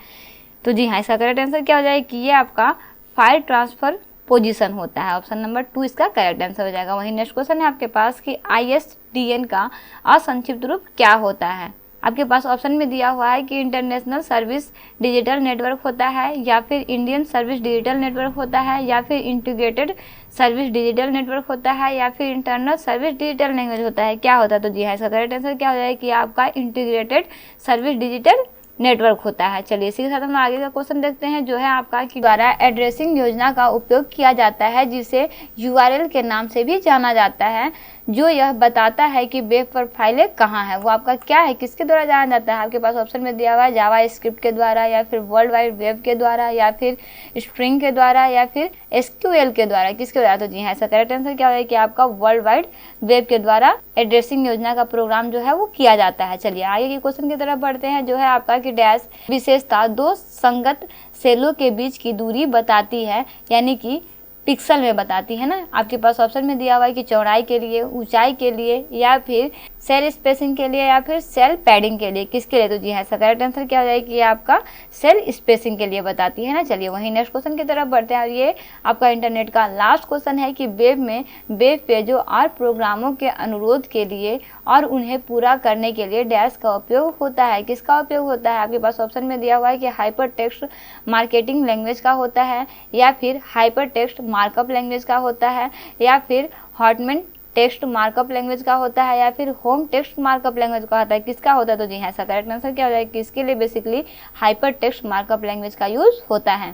तो जी हाँ, इसका करेक्ट आंसर क्या हो जाएगा कि ये आपका फाइल ट्रांसफर पोजीशन होता है। ऑप्शन नंबर 2 इसका करेक्ट आंसर हो जाएगा। वही नेक्स्ट क्वेश्चन है आपके पास कि ISDN का असंक्षिप्त रूप क्या होता है। आपके पास ऑप्शन में दिया हुआ है कि इंटरनेशनल सर्विस डिजिटल नेटवर्क होता है, या फिर इंडियन सर्विस डिजिटल नेटवर्क होता है, या फिर इंटीग्रेटेड सर्विस डिजिटल नेटवर्क होता है, या फिर इंटरनल सर्विस डिजिटल नेटवर्क होता है। क्या होता है? तो जी हाँ, इसका करेक्ट आंसर क्या हो जाएगा कि आपका इंटीग्रेटेड सर्विस डिजिटल नेटवर्क होता है। चलिए इसी के साथ हम आगे का क्वेश्चन देखते हैं, जो है आपका कि द्वारा एड्रेसिंग योजना का उपयोग किया जाता है, जिसे यूआरएल के नाम से भी जाना जाता है, जो यह बताता है कि वेब पर फाइलें कहाँ है। वो आपका क्या है, किसके द्वारा जाना जाता है? आपके पास ऑप्शन में दिया हुआ है जावा स्क्रिप्ट के द्वारा, या फिर वर्ल्ड वाइड वेब के द्वारा, या फिर स्प्रिंग के द्वारा, या फिर एसक्यूएल के द्वारा। किसके द्वारा? तो जी हाँ, इसका करेक्ट आंसर क्या होगा कि आपका वर्ल्ड वाइड वेब के द्वारा एड्रेसिंग योजना का प्रोग्राम जो है वो किया जाता है। चलिए आगे के क्वेश्चन की तरफ बढ़ते हैं, जो है आपका कि डैश विशेषता दो संगत सेलों के बीच की दूरी बताती है, यानी कि पिक्सल में बताती है ना। आपके पास ऑप्शन में दिया हुआ है कि चौड़ाई के लिए, ऊंचाई के लिए, या फिर सेल स्पेसिंग के लिए, या फिर सेल पैडिंग के लिए। किसके लिए? तो जी हाँ, इसका करेक्ट आंसर क्या हो जाएगा कि आपका सेल स्पेसिंग के लिए बताती है ना। चलिए वहीं नेक्स्ट क्वेश्चन की तरफ बढ़ते हैं, और ये आपका इंटरनेट का लास्ट क्वेश्चन है कि वेब में वेब पेजों और प्रोग्रामों के अनुरोध के लिए और उन्हें पूरा करने के लिए डैश का उपयोग होता है। किसका उपयोग होता है? आपके पास ऑप्शन में दिया हुआ है कि हाइपर टेक्स्ट मार्केटिंग लैंग्वेज का होता है, या फिर हाइपर टेक्स्ट मार्कअप लैंग्वेज का होता है, या फिर हॉटमैन टेक्स्ट मार्कअप लैंग्वेज का होता है, या फिर होम टेक्स्ट मार्कअप लैंग्वेज का होता है। किसका होता है? तो जी हाँ, इसका करेक्ट आंसर क्या हो जाएगा कि इसके लिए basically hyper text markup language का यूज होता है।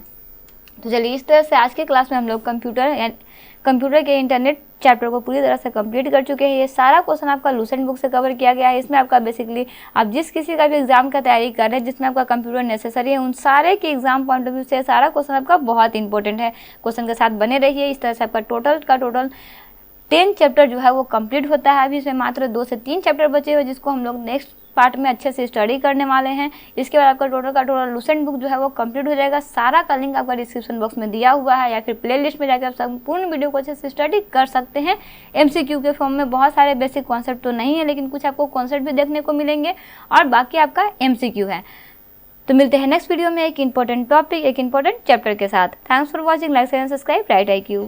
तो चलिए इस तरह से आज के क्लास में हम लोग कंप्यूटर के इंटरनेट चैप्टर को पूरी तरह से कंप्लीट कर चुके हैं। ये सारा क्वेश्चन आपका लूसेंट बुक से कवर किया गया है। इसमें आपका बेसिकली आप जिस किसी का भी एग्जाम का तैयारी कर रहे हैं जिसमें आपका कंप्यूटर नेसेसरी है, उन सारे के एग्जाम पॉइंट ऑफ व्यू से सारा क्वेश्चन आपका बहुत इंपॉर्टेंट है। क्वेश्चन के साथ बने रहिए। इस तरह से आपका टोटल 10 चैप्टर जो है वो कंप्लीट होता है। अभी इसमें मात्र 2 से 3 चैप्टर बचे हुए, जिसको हम लोग नेक्स्ट पार्ट में अच्छे से स्टडी करने वाले हैं। इसके बाद आपका टोटल लूसेंट बुक जो है वो कंप्लीट हो जाएगा। सारा का लिंक आपका डिस्क्रिप्शन बॉक्स में दिया हुआ है, या फिर प्लेलिस्ट में जाकर आप संपूर्ण वीडियो को अच्छे से स्टडी कर सकते हैं। एमसीक्यू के फॉर्म में बहुत सारे बेसिक कॉन्सेप्ट तो नहीं है, लेकिन कुछ आपको कॉन्सेप्ट भी देखने को मिलेंगे, और बाकी आपका एमसीक्यू है। तो मिलते हैं नेक्स्ट वीडियो में एक इंपॉर्टेंट टॉपिक, एक इंपॉर्टेंट चैप्टर के साथ। Thanks for watching. Like share and subscribe right IQ।